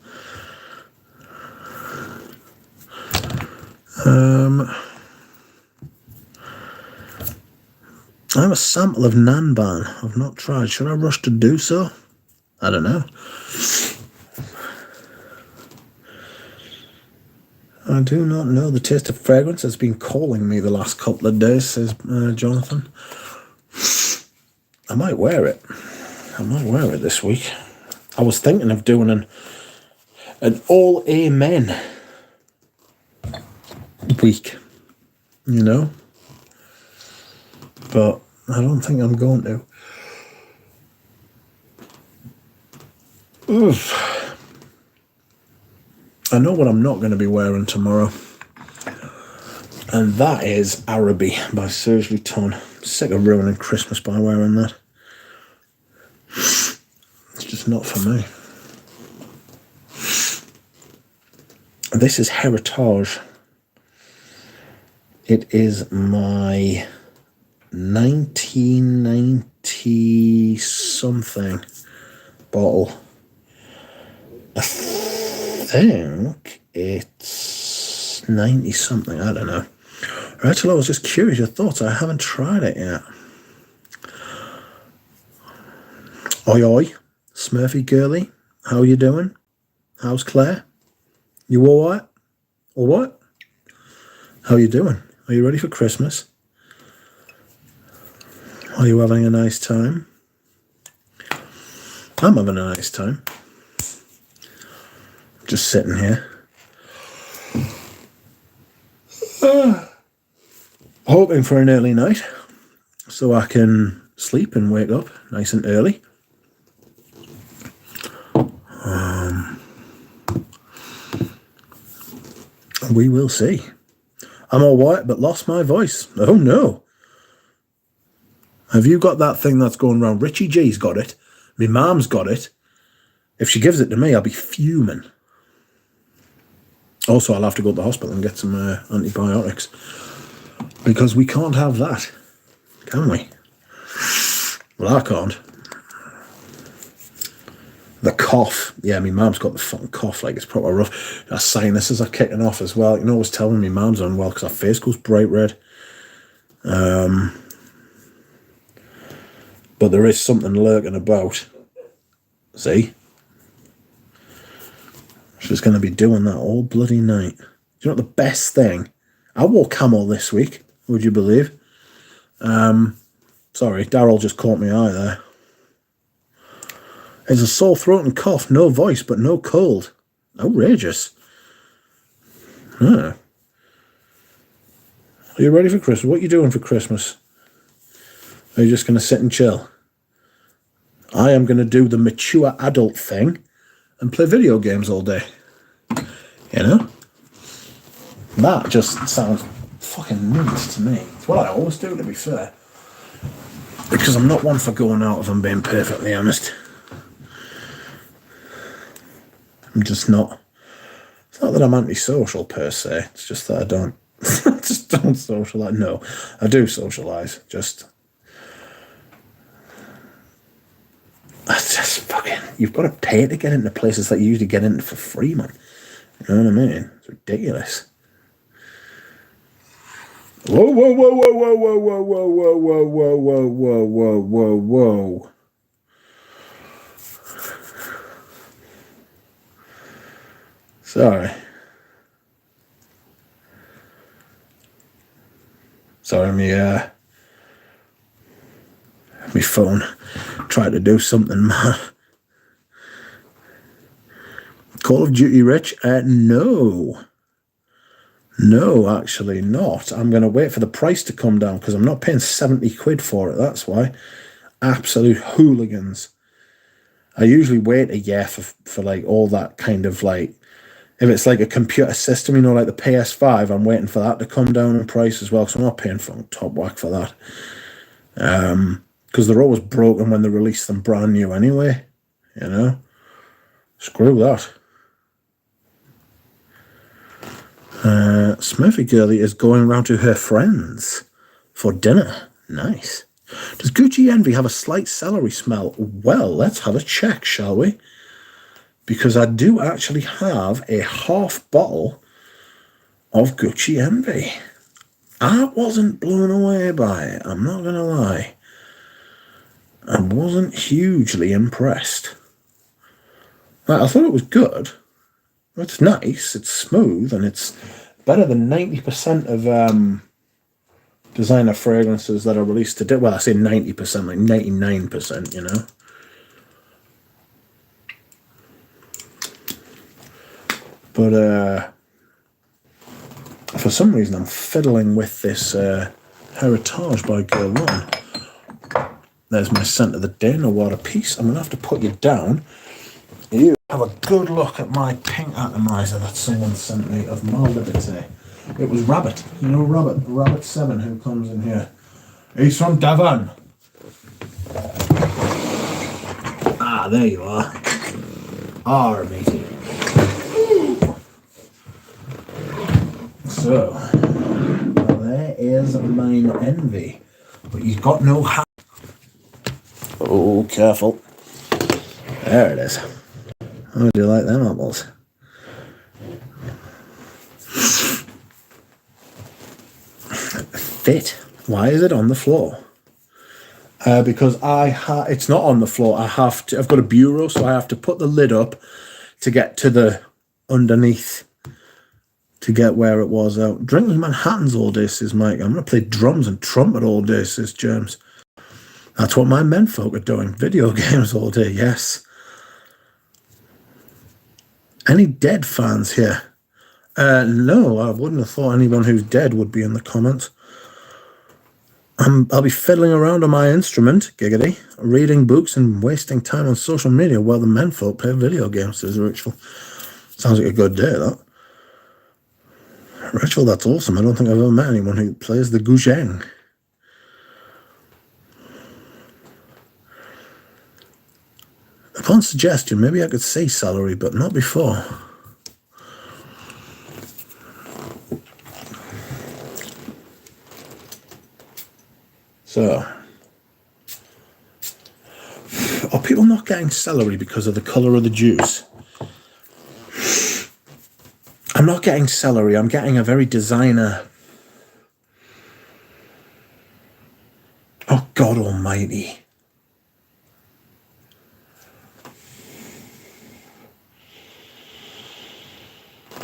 I have a sample of Nanban. I've not tried. Should I rush to do so? I don't know. I do not know the taste of fragrance. Has been calling me the last couple of days, says Jonathan. I might wear it. I might wear it this week. I was thinking of doing an all amen week, you know, but I don't think I'm going to. Oof. I know what I'm not going to be wearing tomorrow, and that is Araby by Serge Vuitton. Sick of ruining Christmas by wearing that. It's just not for me. This is Heritage. It is my 1990 something bottle. I think it's 90 something. I don't know. Rachel, I was just curious your thoughts. I haven't tried it yet. Oi, oi. Smurfy girly. How you doing? How's Claire? You all right? All right? How you doing? Are you ready for Christmas? Are you having a nice time? I'm having a nice time. Just sitting here. Hoping for an early night so I can sleep and wake up nice and early. We will see. I'm all right, but lost my voice. Oh, no. Have you got that thing that's going around? Richie G's got it. My mom's got it. If she gives it to me, I'll be fuming. Also, I'll have to go to the hospital and get some antibiotics. Because we can't have that, can we? Well, I can't. The cough. Yeah, my mum's got the fucking cough, like it's proper rough. Our sinuses are kicking off as well. You know, I was telling me mum's unwell because her face goes bright red. But there is something lurking about. See? She's going to be doing that all bloody night. Do you know what the best thing? I wore camel this week, would you believe? Sorry, Daryl just caught my eye there. It's a sore throat and cough, no voice, but no cold. Outrageous. Huh. Are you ready for Christmas? What are you doing for Christmas? Are you just going to sit and chill? I am going to do the mature adult thing and play video games all day. You know? That just sounds fucking nuts to me. It's what I always do, to be fair. Because I'm not one for going out, if I'm being perfectly honest. I'm just not. It's not that I'm antisocial per se. It's just that I don't. I just don't socialise. No, I do socialise. Just. That's just fucking. You've got to pay to get into places that you usually get into for free, man. You know what I mean? It's ridiculous. Whoa, whoa, whoa, whoa, whoa, whoa, whoa, whoa, whoa, whoa, whoa, whoa, whoa, whoa, whoa. Sorry. Sorry, my phone tried to do something, man. Call of Duty Rich? No. No, actually not. I'm going to wait for the price to come down because I'm not paying 70 quid for it. That's why. Absolute hooligans. I usually wait a year for like all that kind of like, if it's like a computer system, you know, like the PS5, I'm waiting for that to come down in price as well because I'm not paying for top whack for that. Because they're always broken when they release them brand new anyway, you know. Screw that. Smurfy Girlie is going round to her friends for dinner. Nice. Does Gucci Envy have a slight celery smell? Well, let's have a check, shall we? Because I do actually have a half bottle of Gucci Envy. I wasn't blown away by it, I'm not going to lie. I wasn't hugely impressed. I thought it was good. It's nice, it's smooth, and it's better than 90% of designer fragrances that are released today. Well, I say 90%, like 99%, you know. But for some reason, I'm fiddling with this Heritage by Guerlain. There's my scent of the day. No water piece. I'm going to have to put you down. You have a good look at my pink atomizer that someone sent me of Maldives. It was Rabbit. You know Rabbit 7 who comes in here. He's from Devon. Ah, there you are. Matey. So, well, there is mine envy. But he's got no hat. Oh, careful. There it is. How do you like them apples? Fit. Why is it on the floor? Because it's not on the floor. I've got a bureau, so I have to put the lid up to get to the underneath to get where it was out. Drinking Manhattans all day, says Mike. I'm going to play drums and trumpet all day, says Germs. That's what my menfolk are doing. Video games all day, yes. Any dead fans here? No, I wouldn't have thought anyone who's dead would be in the comments. I'll be fiddling around on my instrument, giggity, reading books and wasting time on social media while the menfolk play video games, says Rachel. Sounds like a good day, that. Rachel, that's awesome. I don't think I've ever met anyone who plays the guzheng. Upon suggestion, maybe I could say celery, but not before. So, are people not getting celery because of the colour of the juice? I'm not getting celery. I'm getting a very designer. Oh, God almighty.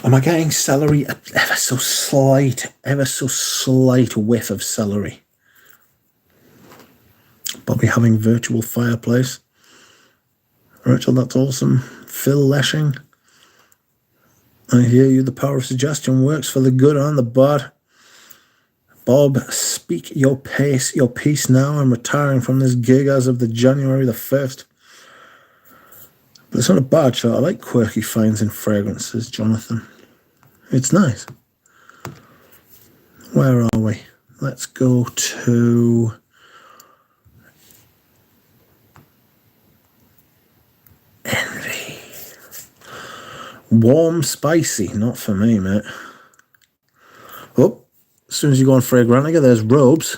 Am I getting celery? Ever so slight whiff of celery. Bobby having virtual fireplace. Rachel, that's awesome. Phil Leshing. I hear you. The power of suggestion works for the good and the bad. Bob, speak your piece now. I'm retiring from this gig as of the January the 1st. But it's not a bad shot. I like quirky finds in fragrances, Jonathan. It's nice. Where are we? Let's go to... Envy. Warm, spicy. Not for me, mate. Oh, as soon as you go on Fragrantica, there's Robes.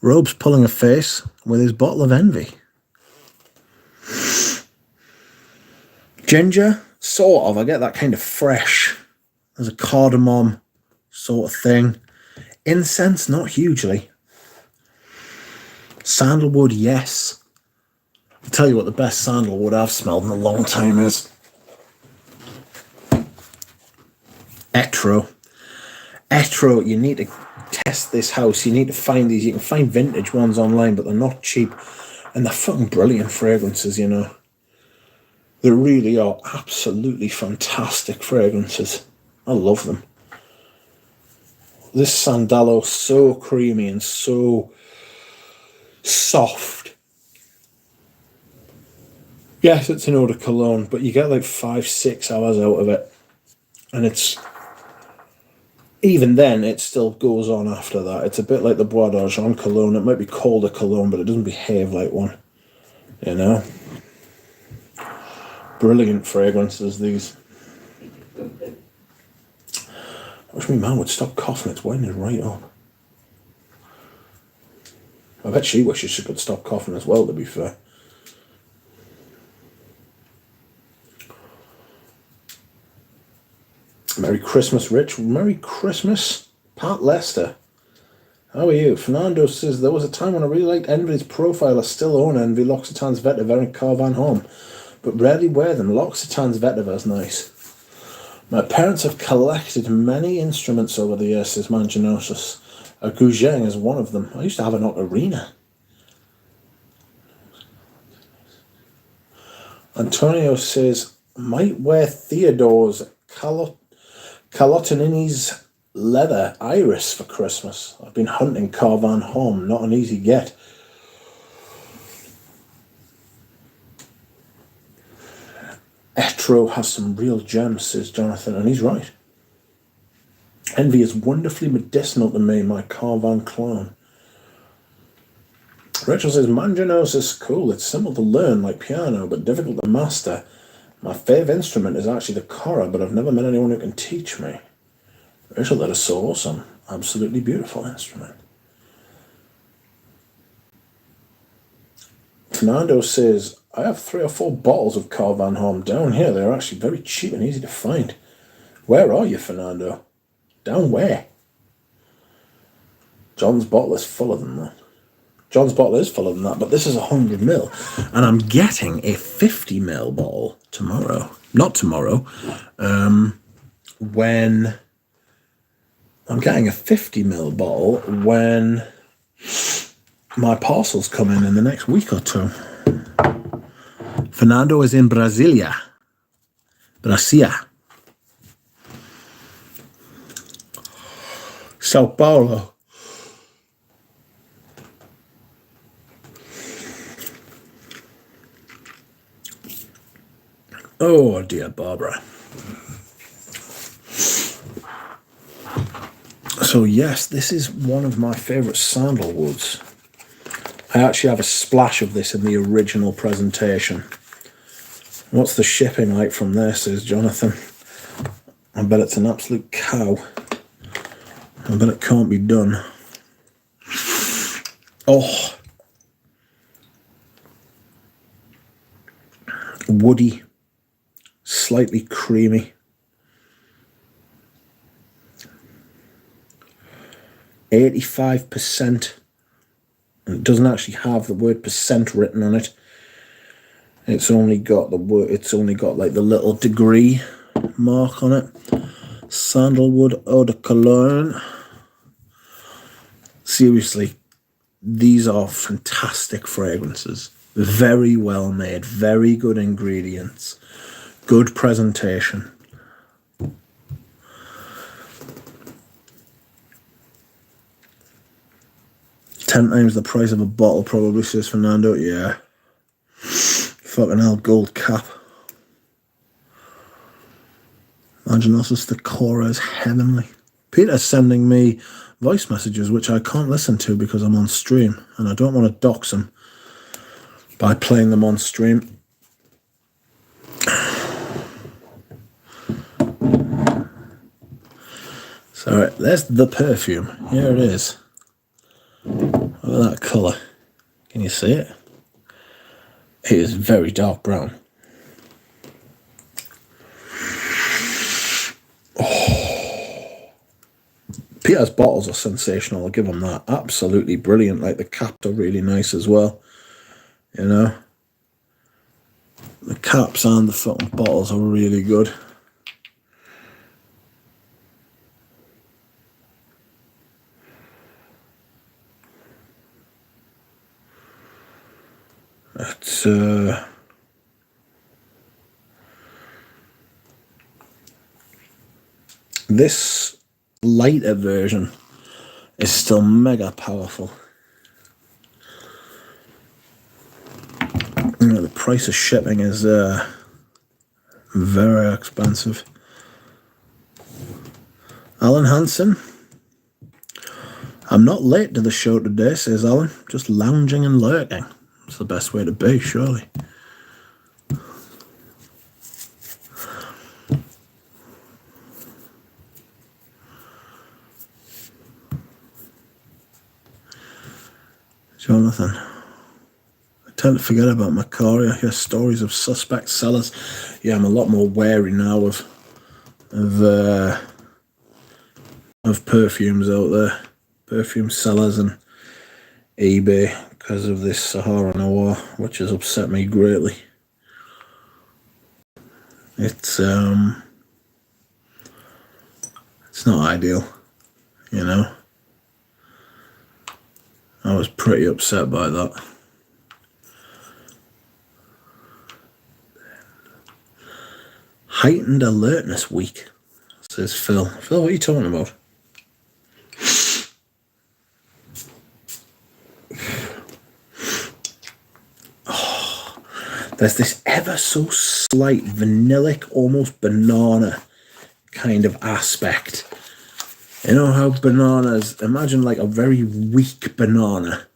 Robes pulling a face with his bottle of Envy. Ginger, sort of. I get that kind of fresh. There's a cardamom sort of thing. Incense, not hugely. Sandalwood, yes. I'll tell you what the best sandalwood I've smelled in a long time is Etro. Etro, you need to test this house. You need to find these. You can find vintage ones online, but they're not cheap. And they're fucking brilliant fragrances, you know. They really are absolutely fantastic fragrances. I love them. This Sandalo, so creamy and so soft. Yes, it's an eau de cologne, but you get like 5-6 hours out of it. And it's... Even then, it still goes on after that. It's a bit like the Bois d'Argent cologne. It might be called a cologne, but it doesn't behave like one. You know? Brilliant fragrances, these. I wish my man would stop coughing. It's winding right up. I bet she wishes she could stop coughing as well, to be fair. Merry Christmas, Rich. Merry Christmas, Pat Lester. How are you? Fernando says, there was a time when I really liked Envy's profile. I still own Envy, L'Occitane's Vetiver and Car Van Homme, but rarely wear them. L'Occitane's Vetiver is nice. My parents have collected many instruments over the years, says Manginosus. A Goujeng is one of them. I used to have an ocarina. Antonio says, might wear Theodore's Calotinini's leather iris for Christmas. I've been hunting Car Van Homme, not an easy get. Etro has some real gems, says Jonathan, and he's right. Envy is wonderfully medicinal to me, my Car Van clone. Rachel says, Manjanos is cool. It's simple to learn, like piano, but difficult to master. My favourite instrument is actually the kora, but I've never met anyone who can teach me. Rachel, that is so awesome. Absolutely beautiful instrument. Fernando says, I have 3 or 4 bottles of Car Van Homme down here. They're actually very cheap and easy to find. Where are you, Fernando? Down where? John's bottle is fuller than that. John's bottle is fuller than that, but this is 100ml. And I'm getting a 50ml bottle tomorrow. Not tomorrow. When... I'm getting a 50ml bottle when my parcels come in the next week or two. Fernando is in Brasilia. Sao Paulo. Oh, dear Barbara. So, yes, this is one of my favourite sandalwoods. I actually have a splash of this in the original presentation. What's the shipping like from there, says Jonathan. I bet it's an absolute cow. I bet it can't be done. Oh, woody, slightly creamy. 85%. And it doesn't actually have the word percent written on it. It's only got the word. It's only got like the little degree mark on it. Sandalwood eau de cologne. Seriously, these are fantastic fragrances. Very well made, very good ingredients, good presentation. Ten times the price of a bottle, probably, says Fernando. Yeah. Fucking hell, gold cap. Imaginosus Decora is heavenly. Peter's sending me voice messages, which I can't listen to because I'm on stream, and I don't want to dox him by playing them on stream. So, right, there's the perfume. Here it is. Look at that colour. Can you see it? It is very dark brown. Oh. Peter's bottles are sensational, I'll give him that. Absolutely brilliant. Like, the caps are really nice as well. You know? The caps and the fucking bottles are really good. It's this lighter version is still mega powerful. You know, the price of shipping is very expensive. Alan Hansen. I'm not late to the show today, says Alan. Just lounging and lurking. It's the best way to be, surely. Jonathan. I tend to forget about Macari. I hear stories of suspect sellers. Yeah, I'm a lot more wary now of perfumes out there. Perfume sellers and eBay because of this Sahara Noir, which has upset me greatly. It's not ideal, you know. I was pretty upset by that. Heightened alertness week, says Phil. Phil, what are you talking about? There's this ever so slight vanillic, almost banana kind of aspect. You know how bananas, imagine like a very weak banana.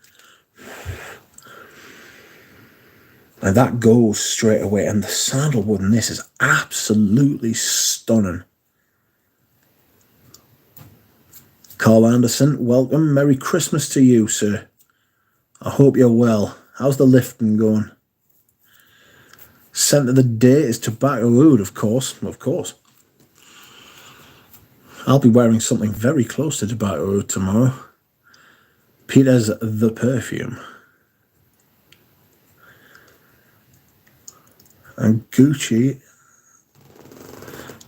And that goes straight away. And the sandalwood in this is absolutely stunning. Carl Anderson, welcome. Merry Christmas to you, sir. I hope you're well. How's the lifting going? Scent of the day is tobacco oud, of course. Of course. I'll be wearing something very close to tobacco oud tomorrow. Peter's the perfume. And Gucci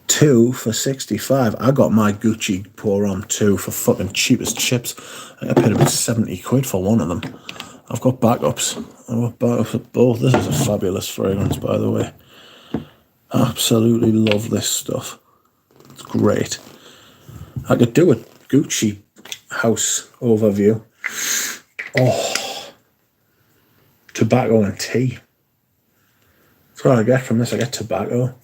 2 for 65. I got my Gucci Pour Homme 2 for fucking cheapest chips. I paid about 70 quid for one of them. I've got backups. I've got backups of both. This is a fabulous fragrance, by the way. Absolutely love this stuff. It's great. I could do a Gucci house overview. Oh, tobacco and tea. That's what I get from this. I get tobacco.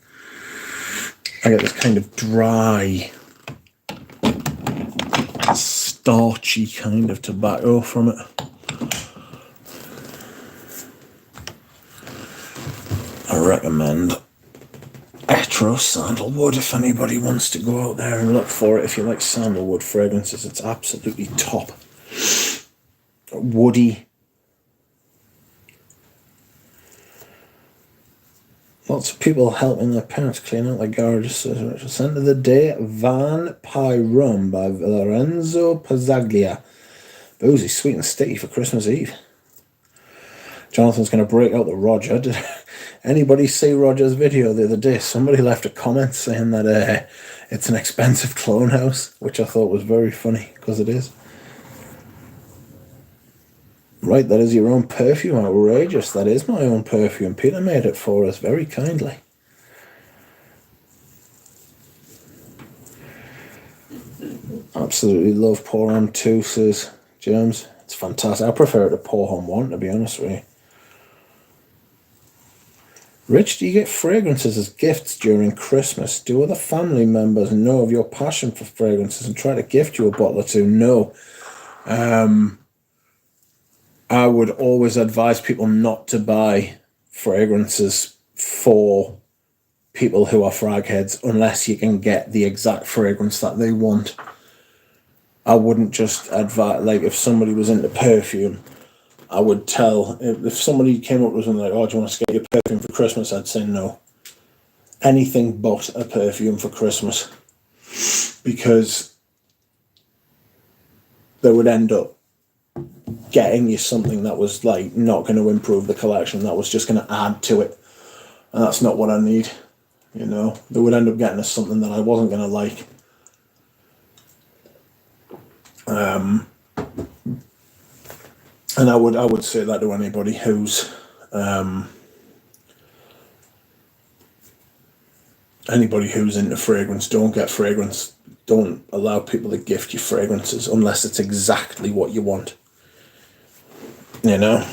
I get this kind of dry, starchy kind of tobacco from it. I recommend Etro Sandalwood if anybody wants to go out there and look for it. If you like sandalwood fragrances, it's absolutely top. woody. Lots of people helping their parents clean out their garages. Scent of the Day, Van Pie Rum by Lorenzo Pazzaglia. Boozy, sweet and sticky for Christmas Eve. Jonathan's going to break out the Roger. Did anybody see Roger's video the other day? Somebody left a comment saying that it's an expensive clone house, which I thought was very funny, because it is. Right, that is your own perfume. Outrageous. That is my own perfume. Peter made it for us very kindly. Absolutely love Pour On 2, says James. It's fantastic. I prefer it to Pour On 1, to be honest with you. Rich, do you get fragrances as gifts during Christmas? Do other family members know of your passion for fragrances and try to gift you a bottle or two? No. I would always advise people not to buy fragrances for people who are frag heads unless you can get the exact fragrance that they want. I wouldn't just advise, like, if somebody was into perfume, I would tell, if somebody came up with something like, oh, do you want us to get you a perfume for Christmas? I'd say no. Anything but a perfume for Christmas. Because they would end up getting you something that was, like, not going to improve the collection, that was just going to add to it. And that's not what I need, you know. They would end up getting us something that I wasn't going to like. And I would say that to anybody who's into fragrance. Don't get fragrance. Don't allow people to gift you fragrances unless it's exactly what you want. You know.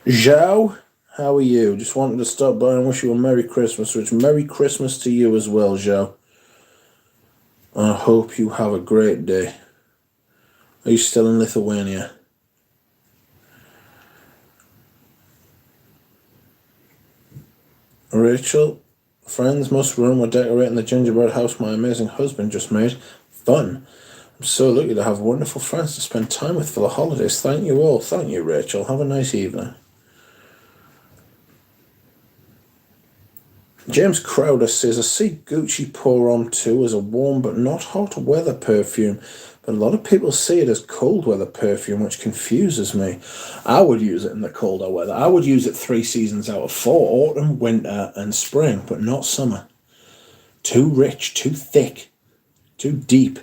Zhao, how are you? Just wanted to stop by and wish you a Merry Christmas. Which Merry Christmas to you as well, Zhao. I hope you have a great day. Are you still in Lithuania? Rachel, friends must run. We're decorating the gingerbread house my amazing husband just made. Fun. I'm so lucky to have wonderful friends to spend time with for the holidays. Thank you all. Thank you, Rachel. Have a nice evening. James Crowder says, I see Gucci Pour On 2 as a warm but not hot weather perfume, but a lot of people see it as cold weather perfume, which confuses me. I would use it in the colder weather. I would use it 3 seasons out of 4, autumn, winter, and spring, but not summer. Too rich, too thick, too deep.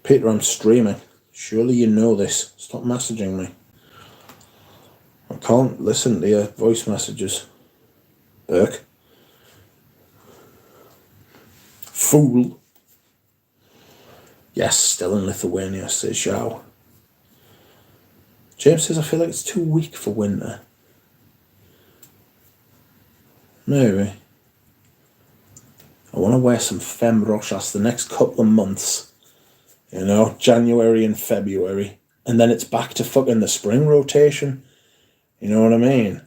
Peter, I'm streaming. Surely you know this. Stop messaging me. I can't listen to your voice messages. Burke. Fool. Yes, still in Lithuania, says Zhao. James says, I feel like it's too weak for winter. Maybe. I want to wear some Femme Rochas the next couple of months. You know, January and February. And then it's back to fucking the spring rotation. You know what I mean?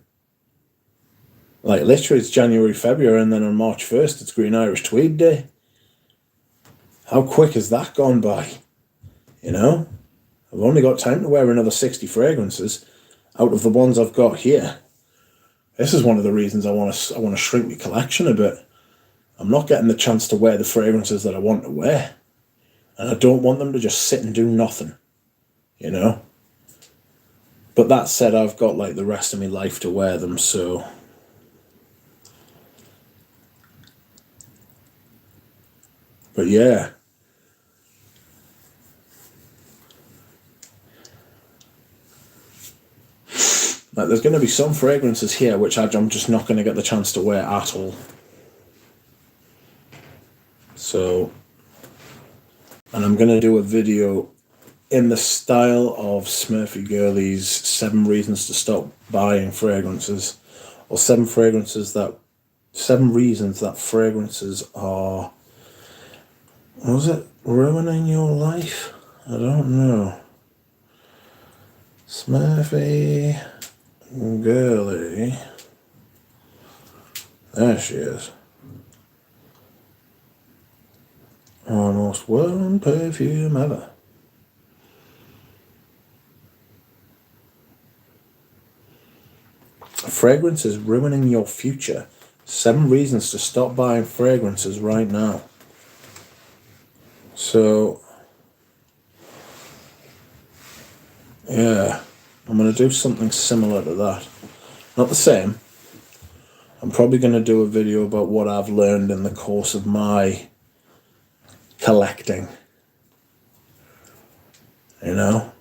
Like, literally, it's January, February, and then on March 1st, it's Green Irish Tweed Day. How quick has that gone by? You know? I've only got time to wear another 60 fragrances out of the ones I've got here. This is one of the reasons I want to shrink my collection a bit. I'm not getting the chance to wear the fragrances that I want to wear. And I don't want them to just sit and do nothing. You know? But that said, I've got, like, the rest of my life to wear them, so... But yeah. Like, there's going to be some fragrances here which I'm just not going to get the chance to wear at all. So... And I'm going to do a video in the style of Smurfy Girlie's 7 Reasons to Stop Buying Fragrances. Or 7 reasons that fragrances are... Was it ruining your life? I don't know. Smurfy Girlie. There she is. My most worn perfume ever. Fragrance is ruining your future. 7 reasons to stop buying fragrances right now. So, yeah, I'm going to do something similar to that. Not the same. I'm probably going to do a video about what I've learned in the course of my collecting. You know?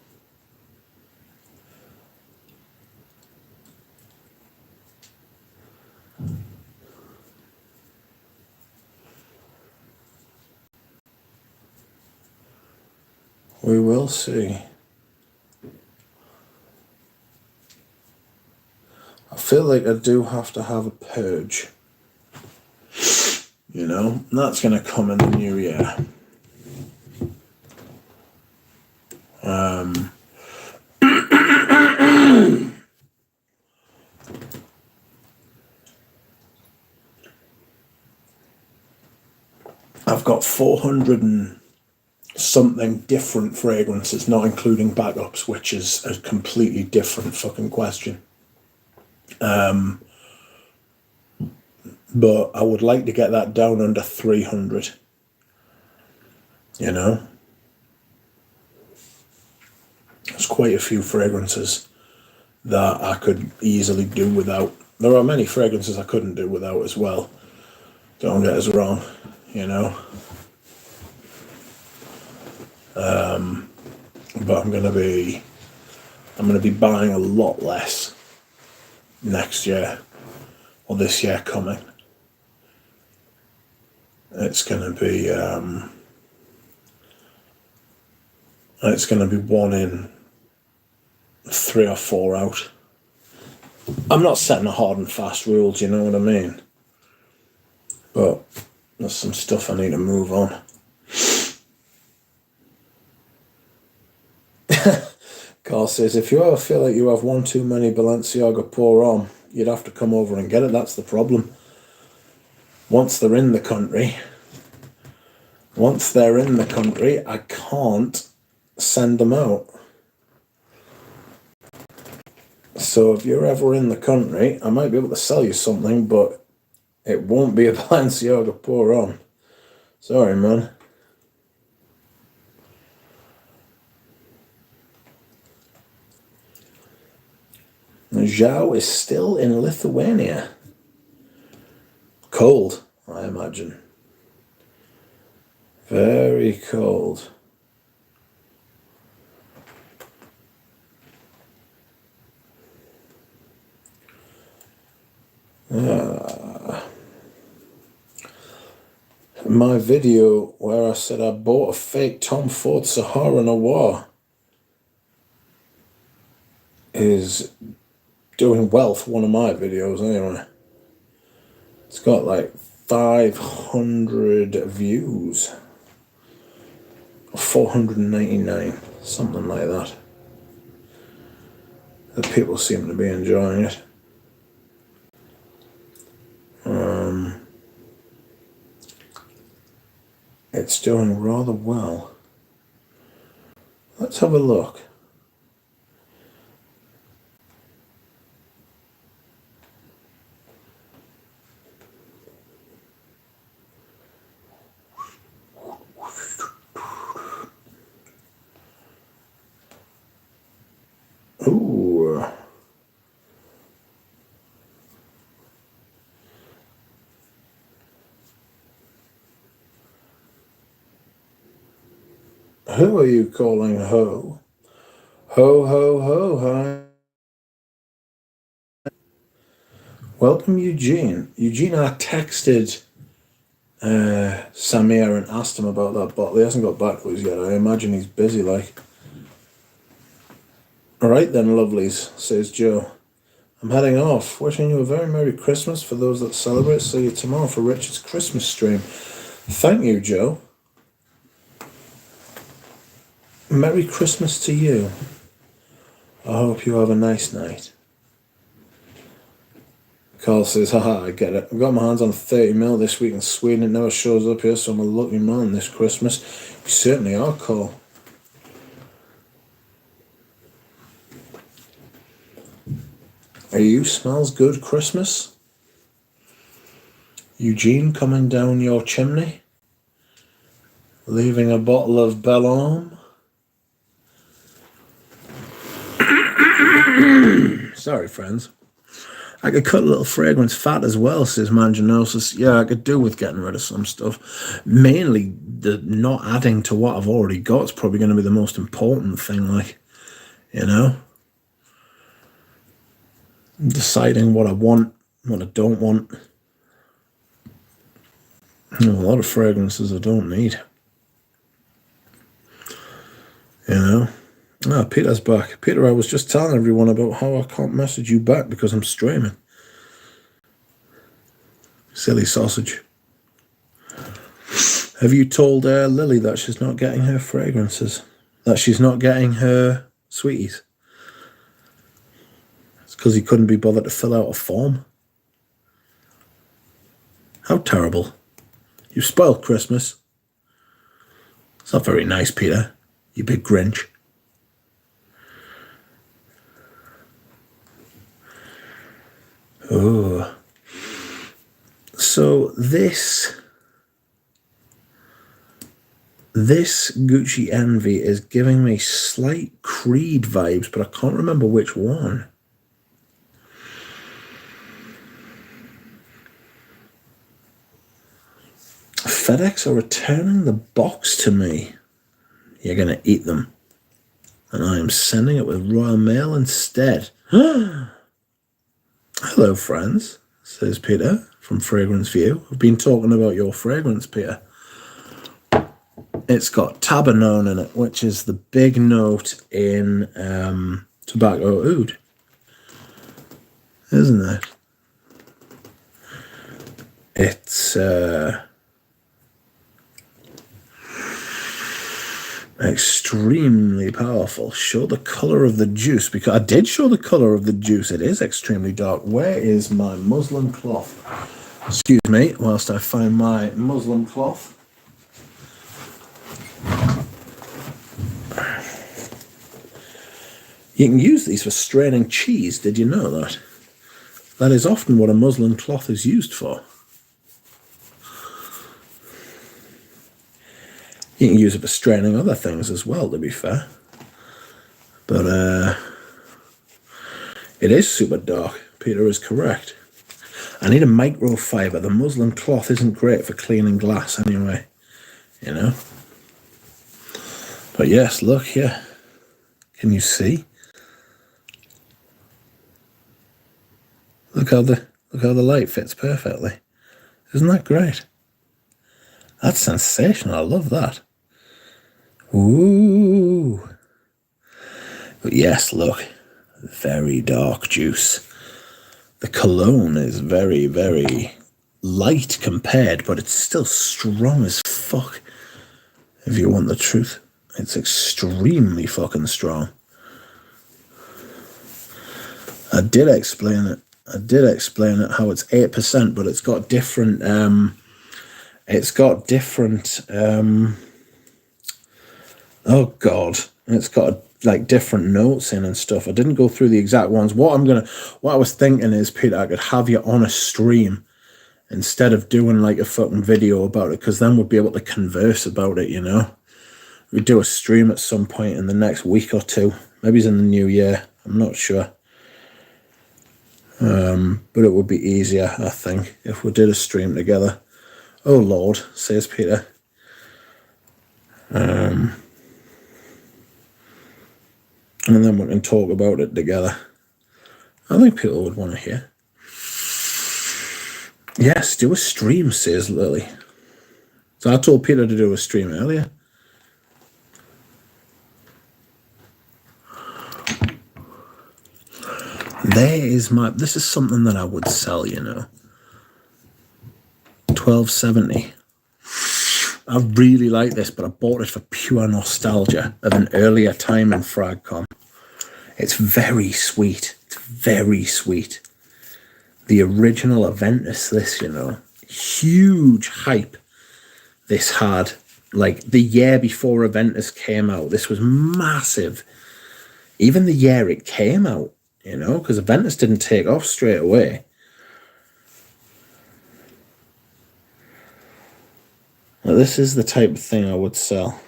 We will see. I feel like I do have to have a purge. You know? And that's going to come in the new year. I've got 400 and something different fragrances, not including backups, which is a completely different fucking question. But I would like to get that down under 300. You know? There's quite a few fragrances that I could easily do without. There are many fragrances I couldn't do without as well. Don't get us wrong, you know? But I'm gonna be buying a lot less next year, or this year coming. It's gonna be one in 3 or 4 out. I'm not setting a hard and fast rule, do you know what I mean? But there's some stuff I need to move on. Carl says, if you ever feel like you have one too many Balenciaga pour on, you'd have to come over and get it. That's the problem. Once they're in the country, I can't send them out. So if you're ever in the country, I might be able to sell you something, but it won't be a Balenciaga pour on. Sorry, man. Zhao is still in Lithuania. Cold, I imagine. Very cold. My video where I said I bought a fake Tom Ford Sahara Noir is doing well for one of my videos anyway. It's got like 500 views. Or 499, something like that. The people seem to be enjoying it. It's doing rather well. Let's have a look. Ooh. Who are you calling ho? Ho, ho, ho, hi. Welcome, Eugene. Eugene, I texted Samir and asked him about that bottle. He hasn't got back to us yet. I imagine he's busy, like. All right then, lovelies, says Joe. I'm heading off. Wishing you a very Merry Christmas for those that celebrate. See you tomorrow for Richard's Christmas stream. Thank you, Joe. Merry Christmas to you. I hope you have a nice night. Carl says, haha, I get it. I've got my hands on 30ml this week in Sweden. It never shows up here, so I'm a lucky man this Christmas. You certainly are, Carl. Are you smells good Christmas? Eugene coming down your chimney? Leaving a bottle of Bellhomme? Sorry, friends. I could cut a little fragrance fat as well, says Manginosis. Yeah, I could do with getting rid of some stuff. Mainly, the not adding to what I've already got is probably going to be the most important thing, like, you know? Deciding what I want, what I don't want. You know, a lot of fragrances I don't need. You know? Ah, Peter's back. Peter, I was just telling everyone about how I can't message you back because I'm streaming. Silly sausage. Have you told Lily that she's not getting her fragrances? That she's not getting her sweeties? It's because he couldn't be bothered to fill out a form. How terrible. You spoiled Christmas. It's not very nice, Peter. You big Grinch. Oh. So this Gucci Envy is giving me slight Creed vibes, but I can't remember which one. FedEx are returning the box to me. You're going to eat them. And I am sending it with Royal Mail instead. Hello, friends, says Peter from Fragrance View. I've been talking about your fragrance, Peter. It's got tabanone in it, which is the big note in tobacco oud, isn't it? It's extremely powerful. Show the color of the juice, because I did show the color of the juice. It is extremely dark. Where is my muslin cloth? Excuse me whilst I find my muslin cloth. You can use these for straining cheese. Did you know that? That is often what a muslin cloth is used for. You can use it for straining other things as well, to be fair. But it is super dark. Peter is correct. I need a microfiber. The muslin cloth isn't great for cleaning glass anyway. You know? But yes, look here. Can you see? Look how the light fits perfectly. Isn't that great? That's sensational. I love that. Ooh. But yes, look. Very dark juice. The cologne is very, very light compared, but it's still strong as fuck. If you want the truth. It's extremely fucking strong. I did explain it how it's 8%, but it's got different oh god, it's got like different notes in and stuff. I didn't go through the exact ones. What I was thinking is, Peter, I could have you on a stream instead of doing like a fucking video about it, because then we'd be able to converse about it, you know. We'd do a stream at some point in the next week or two. Maybe it's in the new year. I'm not sure. But it would be easier, I think, if we did a stream together. Oh Lord, says Peter. And then we can talk about it together. I think people would want to hear. Yes, do a stream, says Lily. So I told Peter to do a stream earlier. This is something that I would sell, you know. $12.70. I really like this, but I bought it for pure nostalgia of an earlier time in Fragcom. It's very sweet. It's very sweet. the original Aventus, this, you know. Huge hype this had. Like, the year before Aventus came out, this was massive. Even the year it came out, you know, because Aventus didn't take off straight away. Now, this is the type of thing I would sell.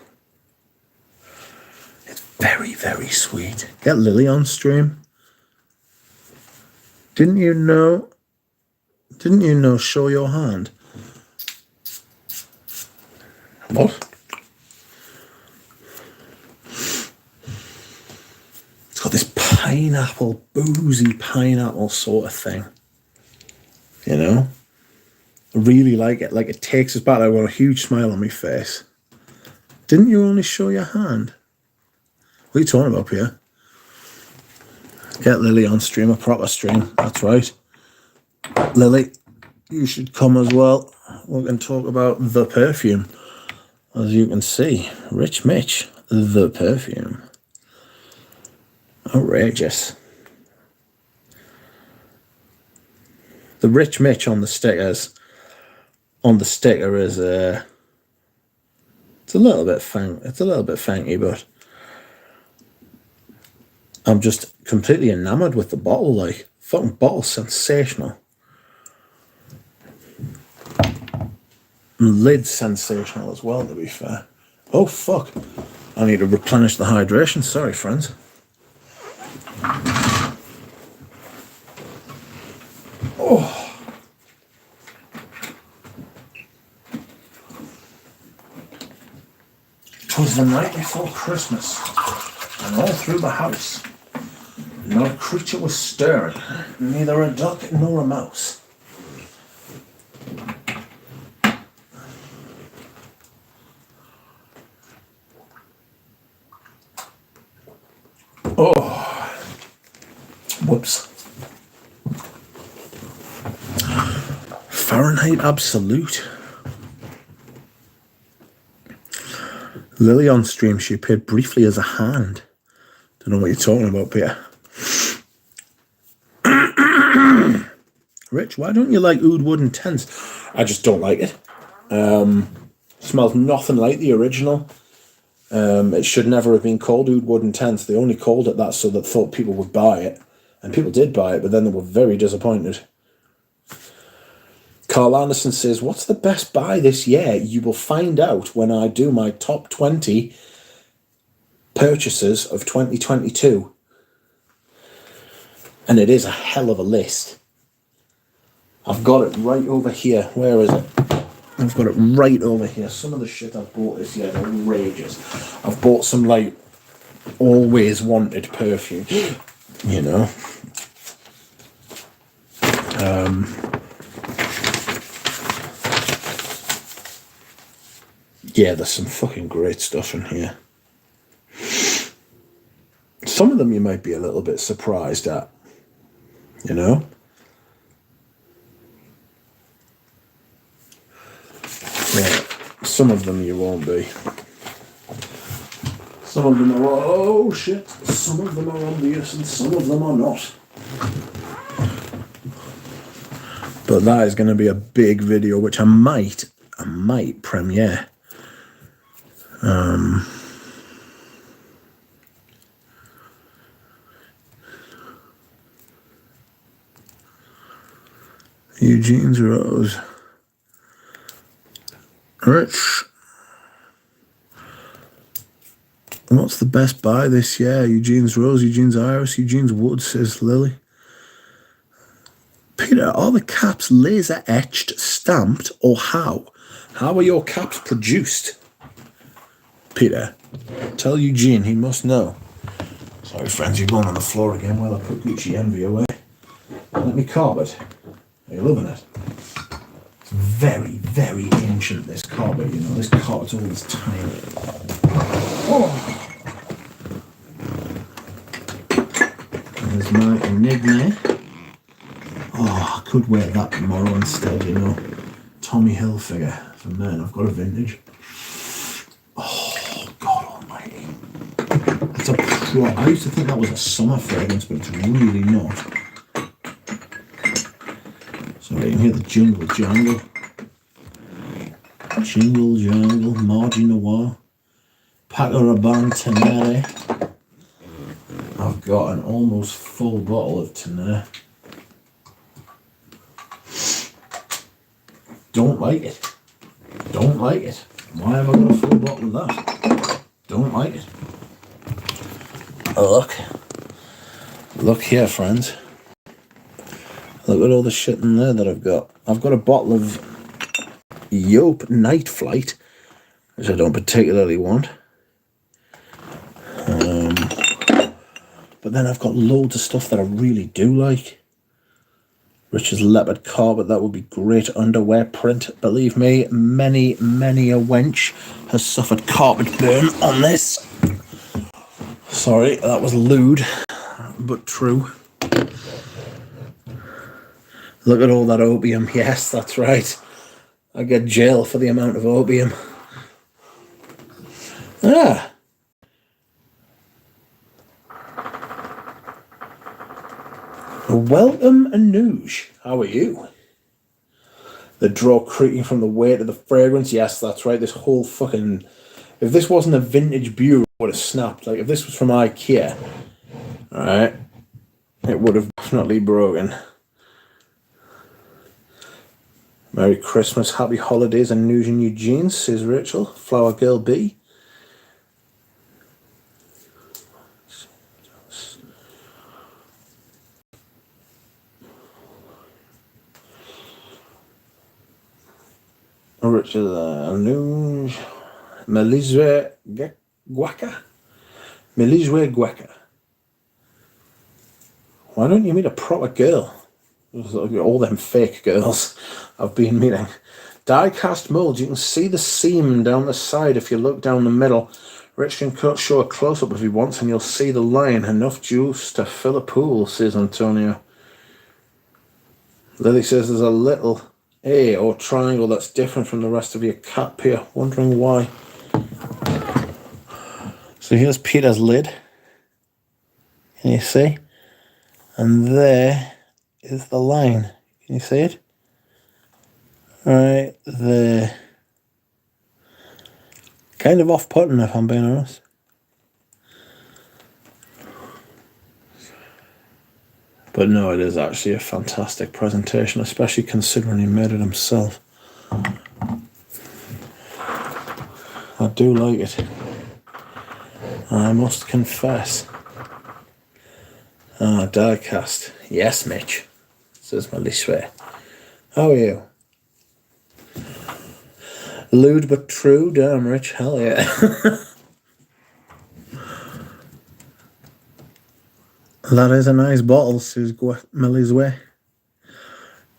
It's very, very sweet. Get Lily on stream. Didn't you know? Didn't you know? Show your hand. What? It's got this pineapple, boozy pineapple sort of thing. You know? I really like it. Like, it takes us back. I've got a huge smile on my face. Didn't you only show your hand? What are you talking about, Pierre? Get Lily on stream, a proper stream. That's right. Lily, you should come as well. We can talk about the perfume. As you can see, Rich Mitch, the perfume. Outrageous. The Rich Mitch on the stickers. On the sticker is it's a little bit funky, but I'm just completely enamored with the bottle. Like, fucking bottle's sensational. And lid's sensational as well, to be fair. Oh fuck! I need to replenish the hydration. Sorry, friends. Oh. It was the night before Christmas, and all through the house, not a creature was stirring, neither a duck nor a mouse. Oh, whoops. Fahrenheit Absolute. Lily on stream, she appeared briefly as a hand. Don't know what you're talking about, Peter. Rich, why don't you like Oud Wood Intense? I just don't like it. Smells nothing like the original. It should never have been called Oud Wood Intense. They only called it that so that thought people would buy it. And people did buy it, but then they were very disappointed. Carl Anderson says, what's the best buy this year? You will find out when I do my top 20 purchases of 2022. And it is a hell of a list. I've got it right over here. Where is it? I've got it right over here. Some of the shit I've bought this year is outrageous. I've bought some, like, always wanted perfume. You know? Yeah, there's some fucking great stuff in here. Some of them you might be a little bit surprised at. You know? Yeah, some of them you won't be. Some of them are, oh shit, some of them are obvious and some of them are not. But that is going to be a big video, which I might premiere. Eugene's Rose. Rich. What's the best buy this year? Eugene's Rose, Eugene's Iris, Eugene's Wood, says Lily. Peter, are the caps laser etched, stamped, or how? How are your caps produced? Peter, tell Eugene, he must know. Sorry, friends, you're going on the floor again while I put Gucci Envy away. Let me carpet. Are you loving it? It's very, very ancient, this carpet, you know. This carpet's always tiny. Oh. There's my Enigma. Oh, I could wear that tomorrow instead, you know. Tommy Hilfiger for men. I've got a vintage. Oh, God almighty. That's a pro. I used to think that was a summer fragrance, but it's really not. can hear the jingle jangle. Jingle jangle, Margie Noir. Paco Rabanne Tenere. I've got an almost full bottle of Tenere. Don't like it. Don't like it. Why have I got a full bottle of that? Don't like it. Oh, look here, friends. Look at all the shit in there that I've got. I've got a bottle of Yope Night Flight, which I don't particularly want. But then I've got loads of stuff that I really do like. Rich's leopard carpet, that would be great underwear print. Believe me, many a wench has suffered carpet burn on this. Sorry, that was lewd, but true. Look at all that opium. Yes, that's right. I get jail for the amount of opium. Ah. Welcome, Anoush. How are you? The drawer creaking from the weight of the fragrance. Yes, that's right. This whole fucking... If this wasn't a vintage bureau, it would have snapped. Like, if this was from IKEA, alright, it would have definitely broken. Merry Christmas, happy holidays, Anoush and Eugene, says Rachel. Flower Girl B. Richard Anoush. Melizwe Guaca. Melizwe Guaca. Why don't you meet a proper girl? All them fake girls I've been meeting. Die-cast mold. You can see the seam down the side if you look down the middle. Rich can show a close-up if he wants, and you'll see the line. Enough juice to fill a pool, says Antonio. Lily says there's a little A or triangle that's different from the rest of your cap here. Wondering why. So here's Peter's lid. Can you see? And there is the line. Can you see it? Right there. Kind of off-putting, if I'm being honest. But no, it is actually a fantastic presentation, especially considering he made it himself. I do like it. I must confess. Ah, die-cast. Yes, Mitch, says Melissa. How are you? Lewd but true, damn Rich, hell yeah. That is a nice bottle, says Millie's Way.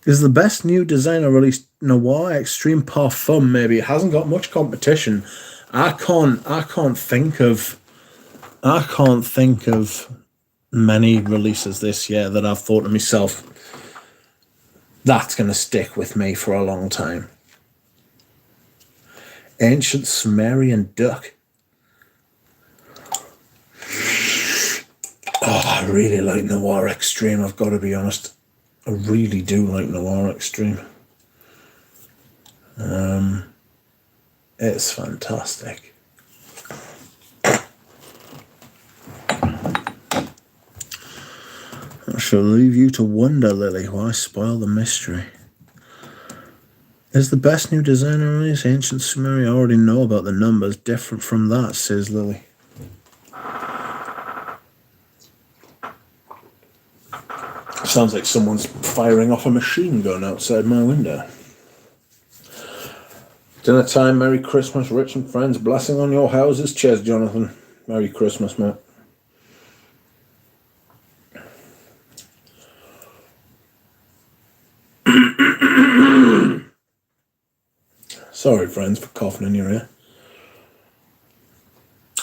Is the best new designer released Noir Extreme Parfum, maybe. It hasn't got much competition. I can't think of many releases this year that I've thought to myself, that's gonna stick with me for a long time. Ancient Sumerian Duck. Oh, I really like Noir Extreme, I've got to be honest. I really do like Noir Extreme. It's fantastic. I shall leave you to wonder, Lily. Why spoil the mystery? Is the best new designer release Ancient Sumerian? I already know about the numbers. Different from that, says Lily. Sounds like someone's firing off a machine gun outside my window. Dinner time, Merry Christmas, Rich and friends. Blessing on your houses. Cheers, Jonathan. Merry Christmas, mate. Sorry, friends, for coughing in your ear.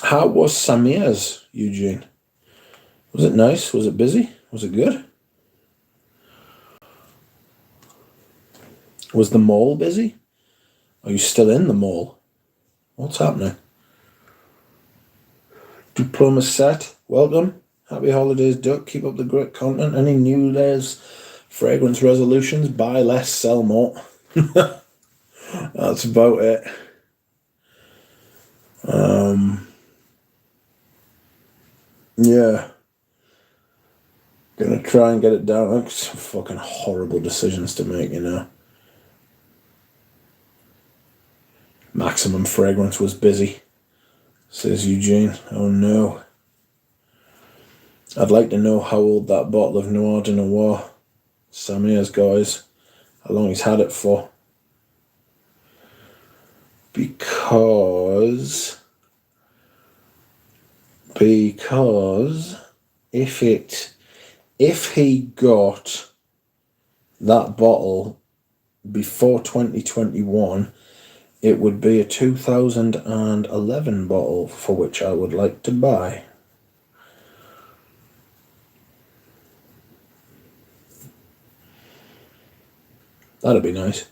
How was Samir's, Eugene? Was it nice? Was it busy? Was it good? Was the mall busy? Are you still in the mall? What's happening? Diploma set. Welcome. Happy holidays, Duck. Keep up the great content. Any new layers Fragrance resolutions: buy less, sell more. That's about it. Yeah. Gonna try and get it down. Like, some fucking horrible decisions to make, you know. Maximum Fragrance was busy, says Eugene. Oh no. I'd like to know how old that bottle of Noir de Noir Samir's got is. How long he's had it for. Because if he got that bottle before 2021, it would be a 2011 bottle, for which I would like to buy. That'd be nice.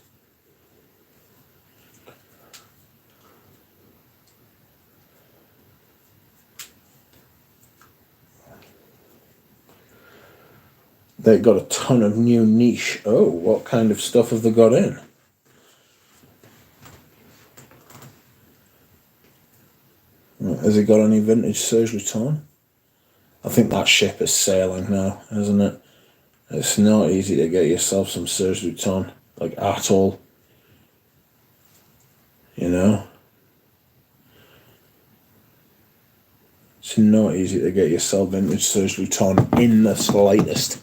They got a ton of new niche. Oh, what kind of stuff have they got in? Has he got any vintage Serge Lutens? I think that ship is sailing now, isn't it? It's not easy to get yourself some Serge Lutens, like, at all. You know? It's not easy to get yourself vintage Serge Lutens in the slightest.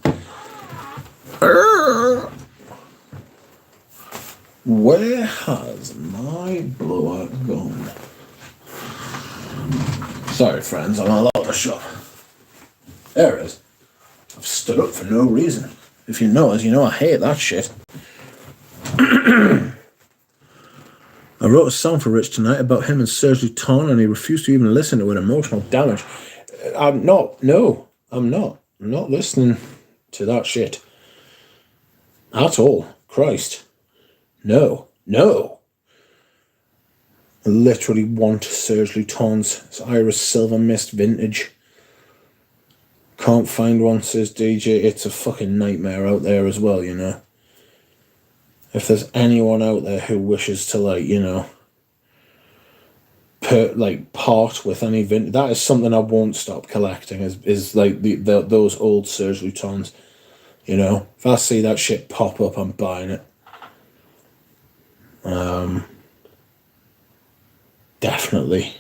Where has my blower gone? Sorry, friends, I'm all out of shop. There it is. I've stood up for no reason. If you notice, you know I hate that shit. I wrote a song for Rich tonight about him and Serge Lutens, and he refused to even listen to it. Emotional damage. I'm not listening to that shit. At all. Christ. No. I literally want Serge Lutens. It's Iris Silver Mist Vintage. Can't find one, says DJ. It's a fucking nightmare out there as well, you know. If there's anyone out there who wishes to, like, you know, part with any vintage, that is something I won't stop collecting, is like those old Serge Lutens. You know, if I see that shit pop up, I'm buying it. Definitely.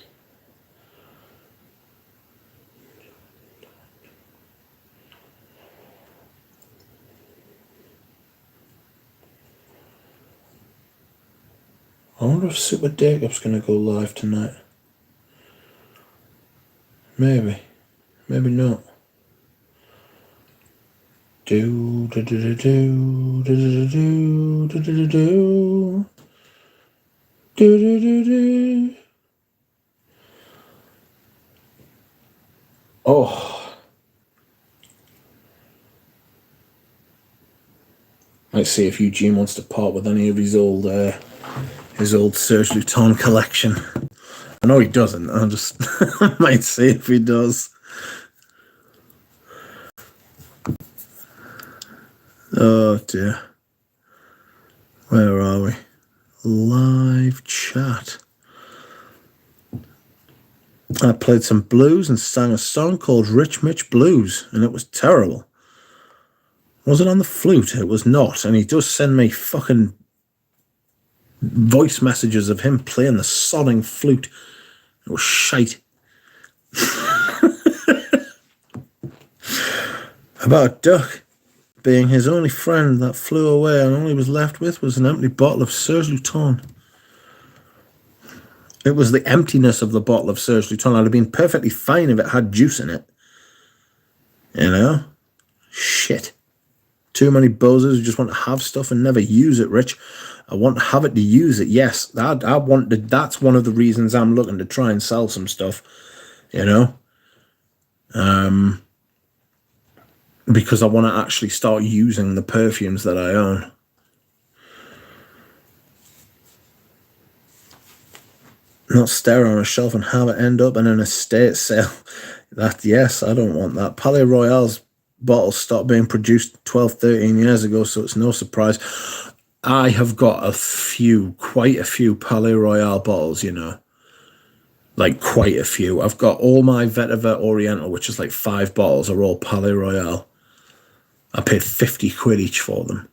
I wonder if Super Jacob's going to go live tonight. Maybe. Maybe not. Oh. Let's see if Eugene wants to part with any of his old Serge Lutens collection. I know he doesn't. I just might see if he does. Oh dear. Where are we? Live chat. I played some blues and sang a song called Rich Mitch Blues, and it was terrible. Was it on the flute? It was not. And he does send me fucking voice messages of him playing the sodding flute. It was shite. About a duck being his only friend that flew away, and all he was left with was an empty bottle of Serge Lutens. It was the emptiness of the bottle of Serge Lutens. I'd have been perfectly fine if it had juice in it. You know? Shit. Too many bozos who just want to have stuff and never use it, Rich. I want to have it to use it. Yes, that's one of the reasons I'm looking to try and sell some stuff. You know? Because I want to actually start using the perfumes that I own. Not stare on a shelf and have it end up in an estate sale. Yes, I don't want that. Palais Royale's bottles stopped being produced 12, 13 years ago, so it's no surprise. I have got quite a few Palais Royale bottles, you know. Like, quite a few. I've got all my Vetiver Oriental, which is like 5 bottles, are all Palais Royale. I paid 50 quid each for them.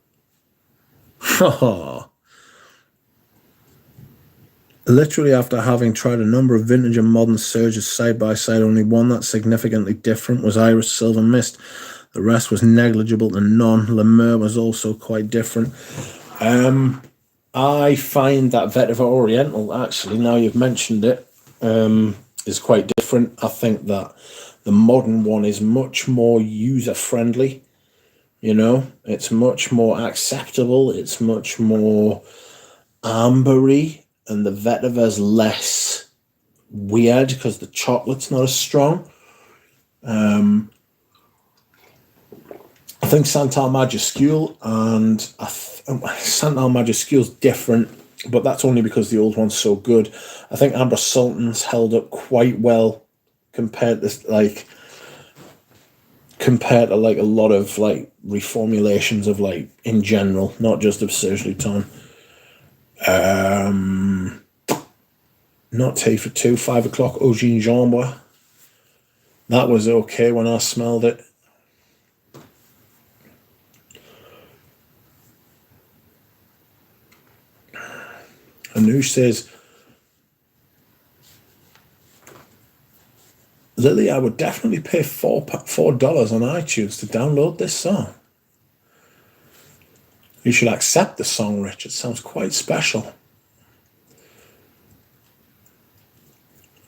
Literally, after having tried a number of vintage and modern surges side by side, only one that's significantly different was Iris Silver Mist. The rest was negligible to none. Le Mer was also quite different. I find that Vetiver Oriental, actually, now you've mentioned it, is quite different. I think that the modern one is much more user-friendly. You know, it's much more acceptable. It's much more ambery. And the Vetiver's less weird because the chocolate's not as strong. I think Santal Majuscule and Santal Majuscule's different, but that's only because the old one's so good. I think Amber Sultan's held up quite well compared to like a lot of like reformulations of like in general, not just of Serge Luton. Not Tea for Two, 5 o'clock, Aubergine Jambois. That was okay when I smelled it. Anoush says, Lily, I would definitely pay $4 on iTunes to download this song. You should accept the song, Rich. It sounds quite special.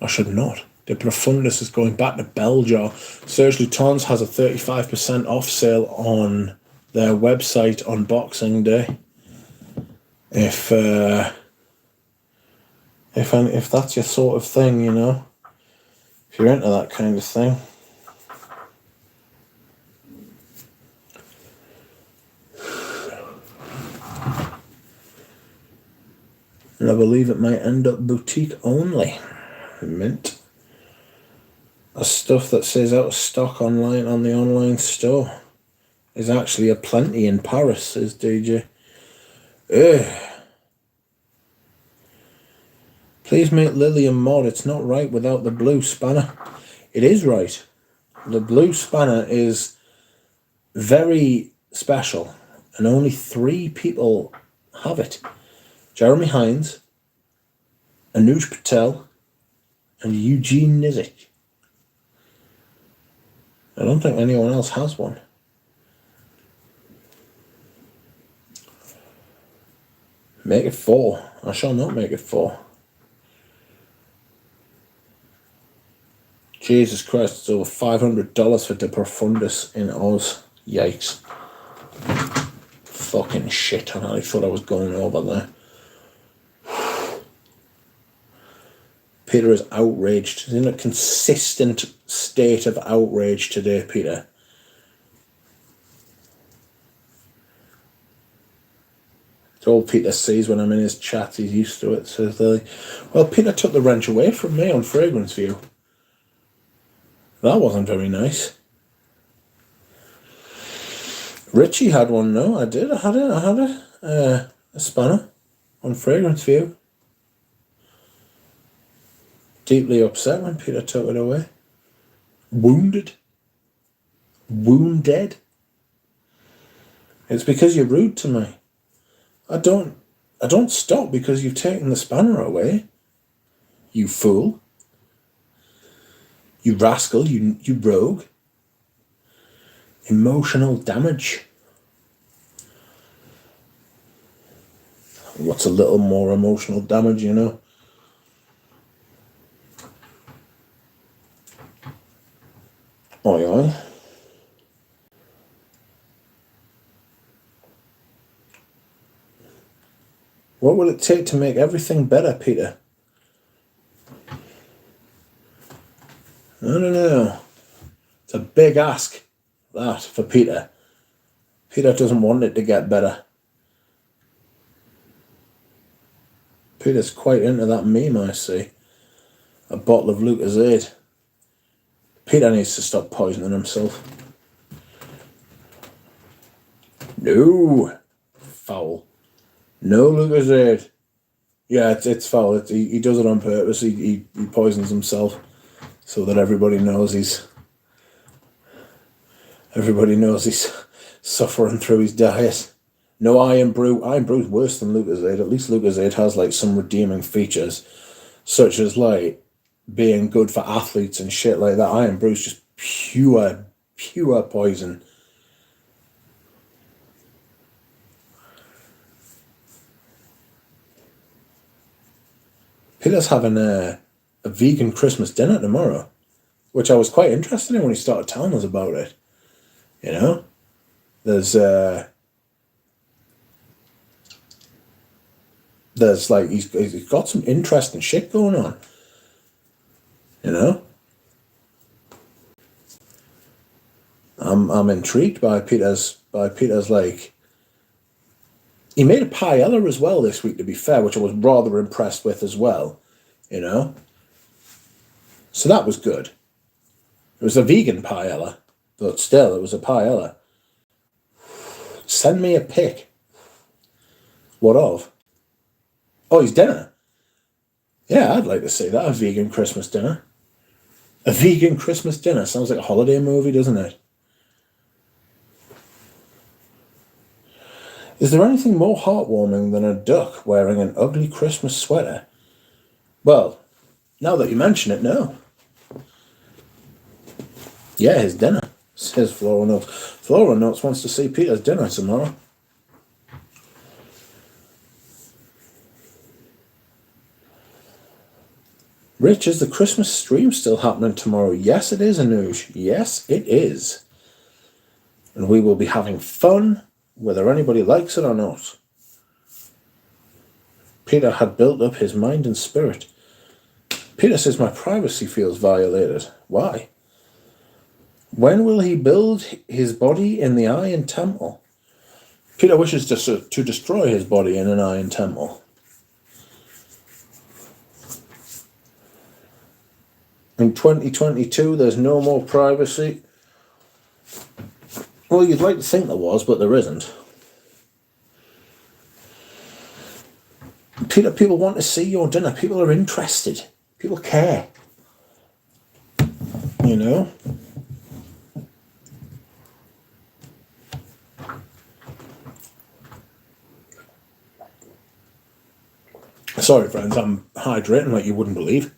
I should not. De Profundis is going back to Beljar. Serge Luton's has a 35% off sale on their website on Boxing Day. If that's your sort of thing, you know, if you're into that kind of thing. And I believe it might end up boutique only. Mint. A stuff that says out of stock online on the online store is actually a plenty in Paris, says DJ. Ugh. Please make Lily a mod. It's not right without the blue spanner. It is right. The blue spanner is very special, and only 3 people have it. Jeremy Hines, Anuj Patel, and Eugene Nizick. I don't think anyone else has one. Make it 4. I shall not make it 4. Jesus Christ, it's over $500 for De Profundis in Oz. Yikes. Fucking shit, I thought I was going over there. Peter is outraged. He's in a consistent state of outrage today, Peter. It's all Peter sees when I'm in his chat. He's used to it, says Lily. Well, Peter took the wrench away from me on Fragrance View. That wasn't very nice. Richie had one, no, I did. I had a spanner on Fragrance View. Deeply upset when Peter took it away. Wounded. Wounded. It's because you're rude to me. I don't stop because you've taken the spanner away. You fool. You rascal, you rogue. Emotional damage. What's a little more emotional damage, you know? Oi, oi. What will it take to make everything better, Peter? I don't know. It's a big ask, that, for Peter. Peter doesn't want it to get better. Peter's quite into that meme, I see. A bottle of Lucozade. Peter needs to stop poisoning himself. No. Foul. No, Lucozade. Yeah, it's foul. He does it on purpose. He poisons himself so that everybody knows he's suffering through his diet. No Iron Brew. Iron Brew's worse than Lucozade. At least Lucozade has like some redeeming features, such as like being good for athletes and shit like that. Iron Brew's just pure poison. Peter's having a vegan Christmas dinner tomorrow, which I was quite interested in when he started telling us about it. You know, there's like he's got some interesting shit going on. You know, I'm intrigued by Peter's like. He made a paella as well this week, to be fair, which I was rather impressed with as well, you know. So that was good. It was a vegan paella, but still, it was a paella. Send me a pic. What of? Oh, his dinner. Yeah, I'd like to see that, a vegan Christmas dinner. A vegan Christmas dinner sounds like a holiday movie, doesn't it? Is there anything more heartwarming than a duck wearing an ugly Christmas sweater? Well, now that you mention it, no. Yeah, his dinner, says Flora Notes. Flora Notes wants to see Peter's dinner tomorrow. Rich, is the Christmas stream still happening tomorrow? Yes, it is, Anuj. Yes, it is. And we will be having fun, whether anybody likes it or not. Peter had built up his mind and spirit. Peter says my privacy feels violated. Why? When will he build his body in the Iron Temple? Peter wishes to destroy his body in an Iron Temple. In 2022, there's no more privacy. Well, you'd like to think there was, but there isn't. Peter, people want to see your dinner. People are interested. People care. You know? Sorry, friends, I'm hydrating like you wouldn't believe.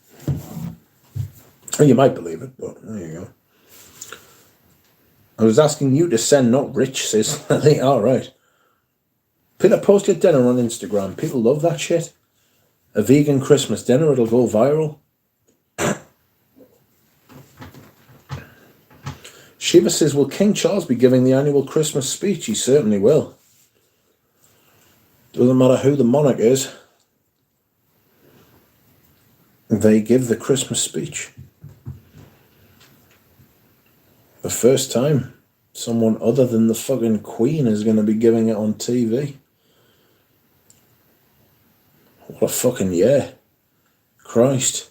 Well, you might believe it, but there you go. I was asking you to send, not Rich, says Lily. All right. Peter, post your dinner on Instagram. People love that shit. A vegan Christmas dinner, it'll go viral. Shiva says, will King Charles be giving the annual Christmas speech? He certainly will. Doesn't matter who the monarch is. They give the Christmas speech. The first time someone other than the fucking Queen is going to be giving it on TV. What a fucking year. Christ.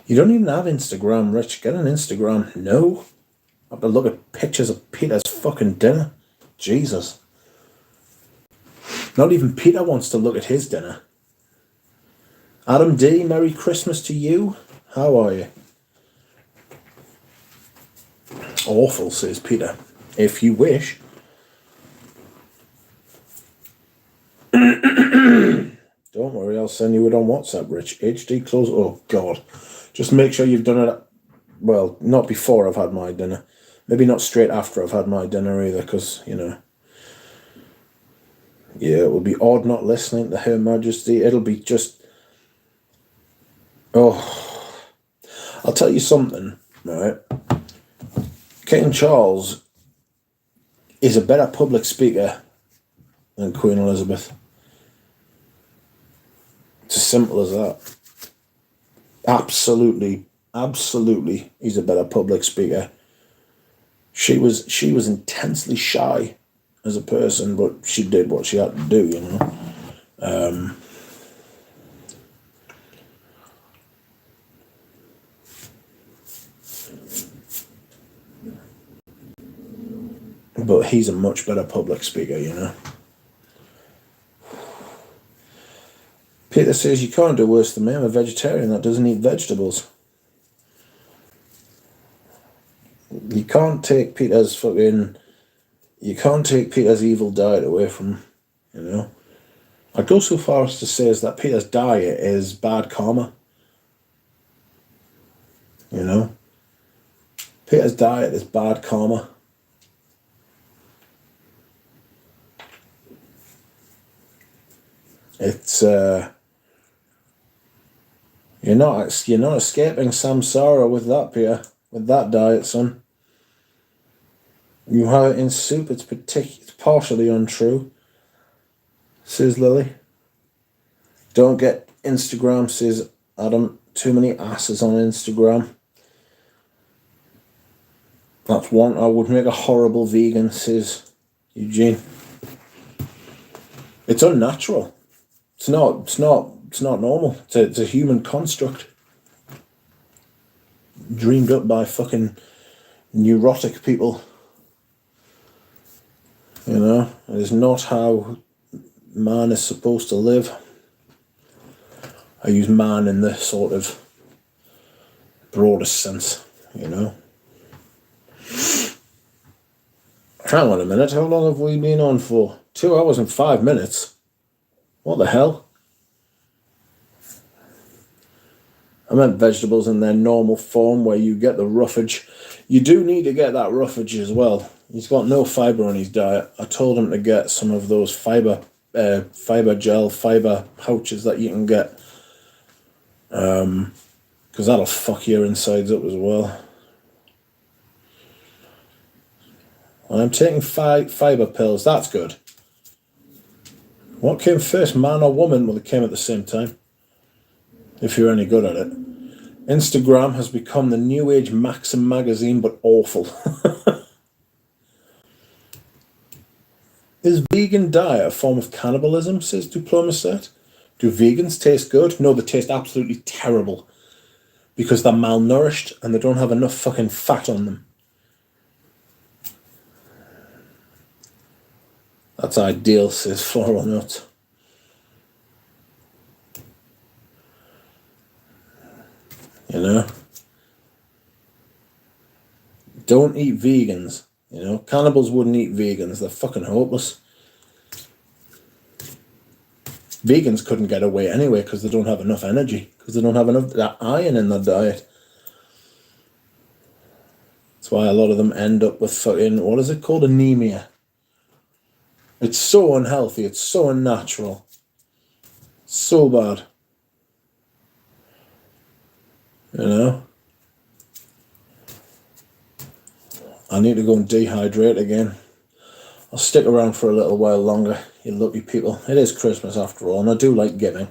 You don't even have Instagram, Rich. Get an Instagram. No. I have to look at pictures of Peter's fucking dinner. Jesus. Not even Peter wants to look at his dinner. Adam D, Merry Christmas to you. How are you? Awful, says Peter. If you wish. Don't worry, I'll send you it on WhatsApp, Rich. HD close. Oh, God. Just make sure you've done it. Well, not before I've had my dinner. Maybe not straight after I've had my dinner either, because, you know. Yeah, it will be odd not listening to Her Majesty. It'll be just... Oh... I'll tell you something, right? King Charles is a better public speaker than Queen Elizabeth. It's as simple as that. Absolutely, he's a better public speaker. She was intensely shy as a person, but she did what she had to do, you know. he's a much better public speaker, you know. Peter says, you can't do worse than me. I'm a vegetarian that doesn't eat vegetables. You can't take Peter's evil diet away from him, you know. I'd go so far as to say is that Peter's diet is bad karma. You know? Peter's diet is bad karma. It's you're not escaping samsara with that, Peter. With that diet, son. You have it in soup. It's partially untrue, says Lily. Don't get Instagram, says Adam. Too many asses on Instagram. That's one. I would make a horrible vegan, says Eugene. It's unnatural. It's not normal. It's a human construct. Dreamed up by fucking neurotic people. You know, it is not how man is supposed to live. I use man in the sort of broadest sense, you know. Hang on a minute, how long have we been on for? 2 hours and 5 minutes. What the hell? I meant vegetables in their normal form where you get the roughage. You do need to get that roughage as well. He's got no fibre on his diet. I told him to get some of those fibre gel, fibre pouches that you can get. Because that'll fuck your insides up as well. I'm taking fibre pills. That's good. What came first, man or woman? Well, they came at the same time. If you're any good at it. Instagram has become the new age Maxim magazine, but awful. Is vegan diet a form of cannibalism, says Diplomaset? Do vegans taste good? No, they taste absolutely terrible. Because they're malnourished and they don't have enough fucking fat on them. That's ideal, says Floral Nut. You know? Don't eat vegans. You know? Cannibals wouldn't eat vegans. They're fucking hopeless. Vegans couldn't get away anyway because they don't have enough energy. Because they don't have enough iron in their diet. That's why a lot of them end up with fucking, what is it called? Anemia. It's so unhealthy. It's so unnatural. So bad. You know? I need to go and dehydrate again. I'll stick around for a little while longer, you lucky people. It is Christmas after all, and I do like giving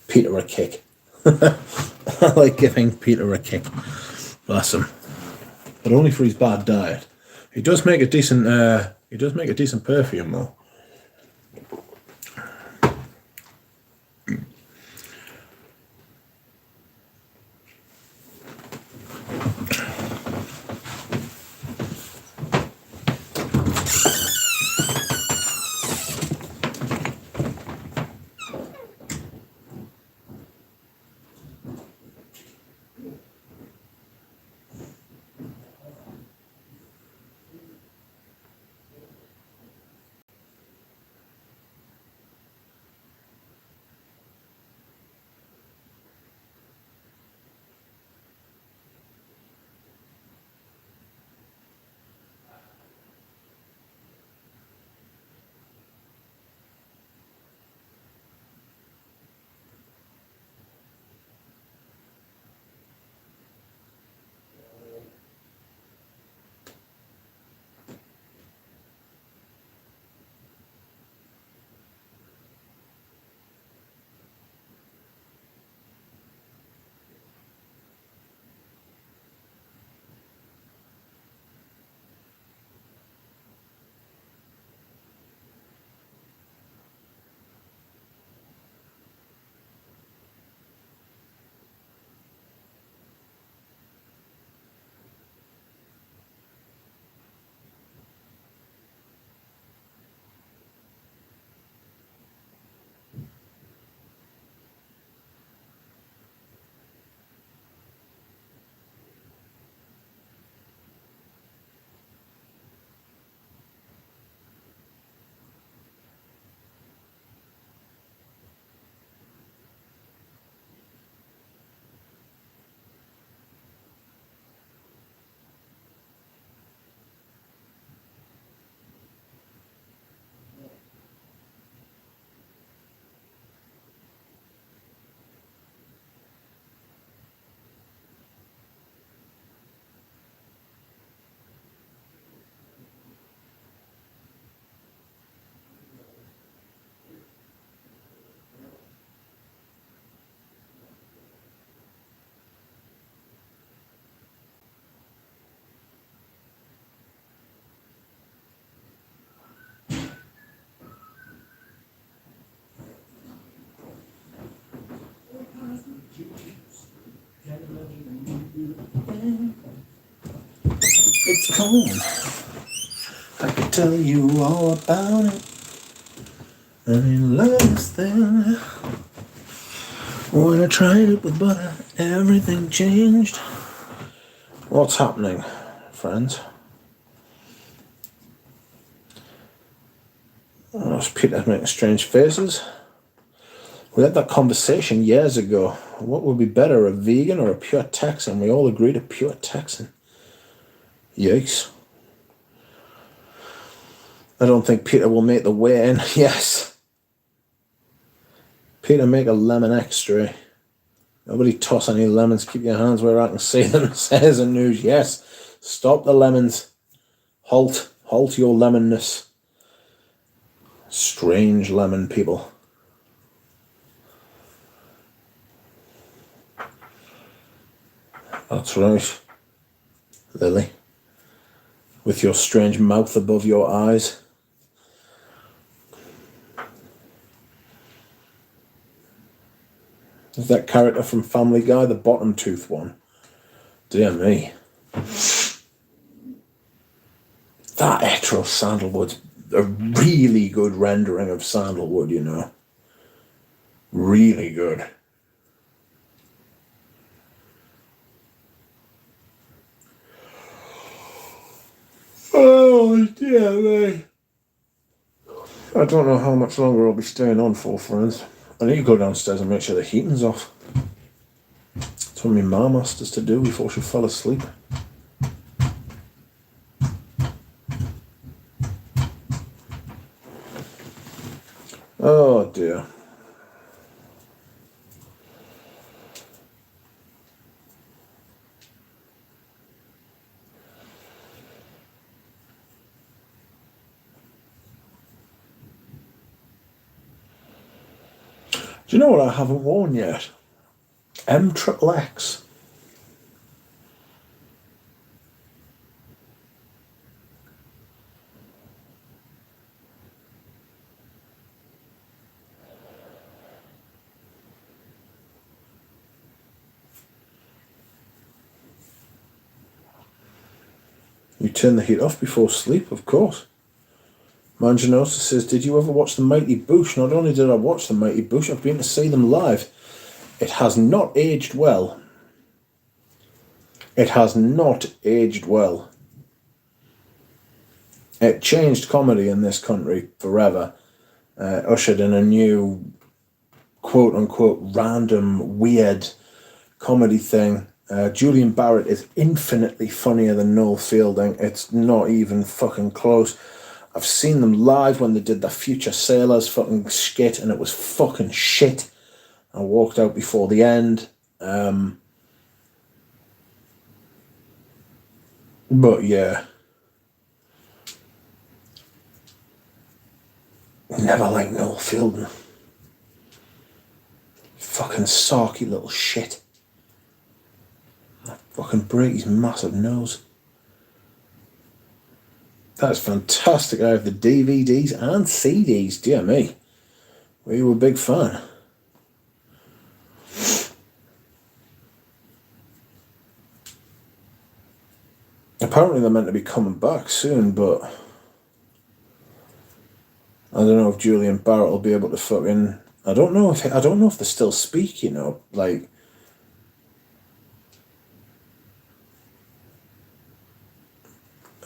Peter a kick. I like giving Peter a kick. Bless him. But only for his bad diet. He does make a decent perfume though. It's corn. I could tell you all about it. I love this thing. When I tried it with butter, everything changed. What's happening, friends? Oh, it's Peter making strange faces. We had that conversation years ago. What would be better, a vegan or a pure Texan? We all agreed a pure Texan. Yikes. I don't think Peter will make the way in. Yes. Peter, make a lemon extra. Nobody toss any lemons. Keep your hands where I can see them, says the news. Yes. Stop the lemons. Halt. Halt your lemonness. Strange lemon people. That's right, Lily. With your strange mouth above your eyes. Is that character from Family Guy, the bottom tooth one? Dear me. That Etro sandalwood's a really good rendering of sandalwood, you know. Really good. Oh, dear me. I don't know how much longer I'll be staying on for, friends. I need to go downstairs and make sure the heating's off. That's what my mum asked us to do before she fell asleep. Oh, dear. Do you know what I haven't worn yet? M-Triple-X. You turn the heat off before sleep, of course. Manginosa says, did you ever watch The Mighty Boosh? Not only did I watch The Mighty Boosh, I've been to see them live. It has not aged well. It has not aged well. It changed comedy in this country forever. Ushered in a new, quote-unquote, random, weird comedy thing. Julian Barrett is infinitely funnier than Noel Fielding. It's not even fucking close. I've seen them live when they did the Future Sailors fucking skit, and it was fucking shit. I walked out before the end. But yeah. Never liked Noel Fielding. Fucking sarky little shit. Fucking break his massive nose. That's fantastic. I have the DVDs and CDs. Dear me. We were a big fan. Apparently they're meant to be coming back soon, but I don't know if Julian Barrett will be able to fucking... I don't know if they still speak, you know, like...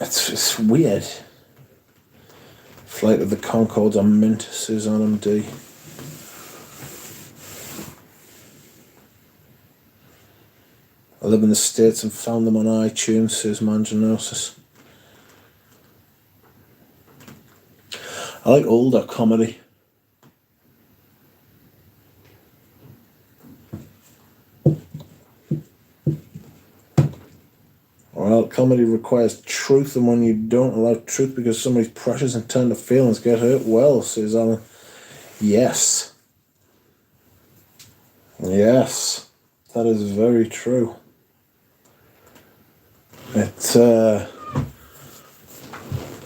It's weird. Flight of the Conchords on Mint, Suzanne M.D. I live in the States and found them on iTunes, says Manginosis. I like older comedy. Well, comedy requires truth, and when you don't allow truth because somebody's precious and tender feelings get hurt, well, says Alan. Yes. Yes. That is very true. It's a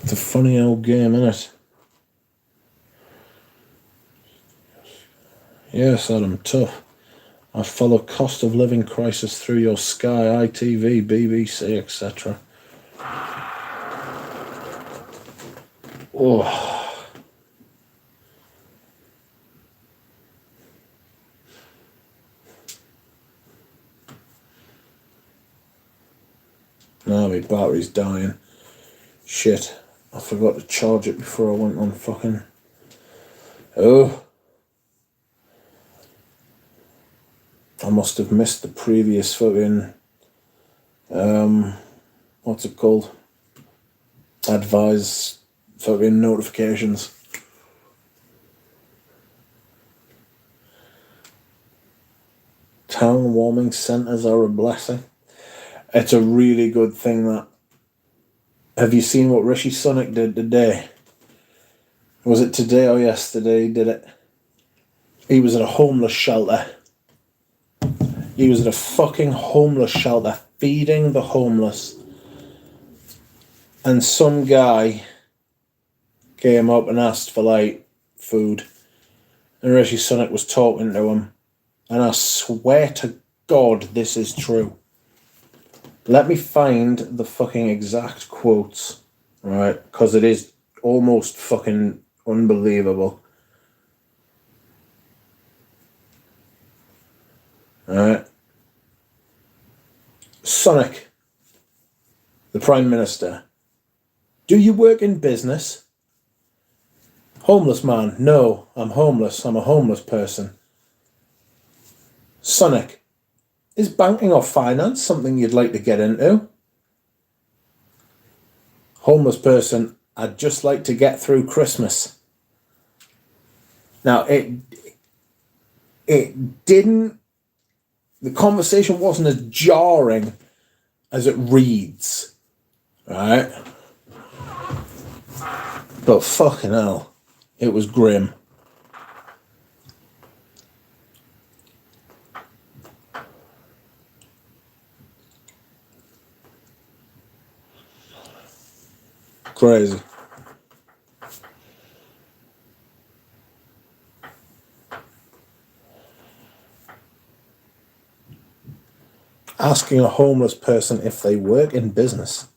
funny old game, isn't it? Yes, Adam, tough. I follow cost of living crisis through your Sky, ITV, BBC, etc. Oh. No, my battery's dying. Shit. I forgot to charge it before I went on fucking... Oh. I must have missed the previous fucking... what's it called? Advise fucking notifications. Town warming centres are a blessing. It's a really good thing that... Have you seen what Rishi Sunak did today? Was it today or yesterday he did it? He was at a homeless shelter. He was at a fucking homeless shelter feeding the homeless. And some guy came up and asked for, like, food. And Rishi Sunak was talking to him. And I swear to God this is true. Let me find the fucking exact quotes, right? Because it is almost fucking unbelievable. Alright. Sunak, the Prime Minister. Do you work in business? Homeless man. No, I'm homeless. I'm a homeless person. Sunak, is banking or finance something you'd like to get into? Homeless person, I'd just like to get through Christmas. Now, it didn't... The conversation wasn't as jarring as it reads, right? But fucking hell, it was grim. Crazy. Asking a homeless person if they work in business.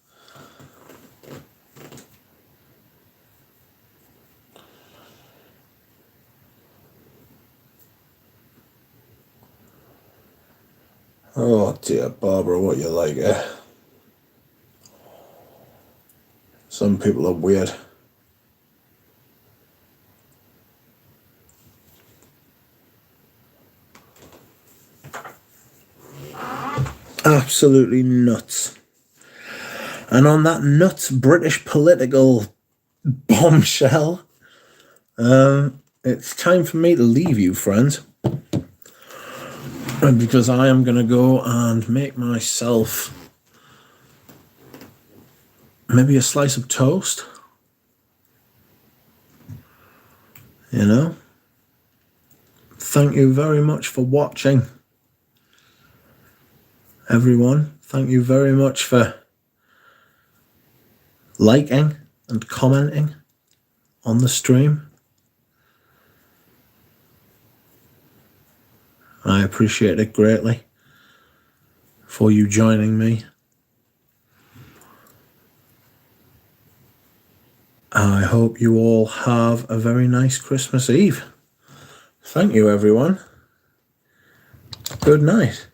Oh dear, Barbara, what you like, eh? Some people are weird. Absolutely nuts. And on that nuts British political bombshell, it's time for me to leave you, friends. Because I am going to go and make myself maybe a slice of toast. You know? Thank you very much for watching. Everyone, thank you very much for liking and commenting on the stream. I appreciate it greatly for you joining me. I hope you all have a very nice Christmas Eve. Thank you, everyone. Good night.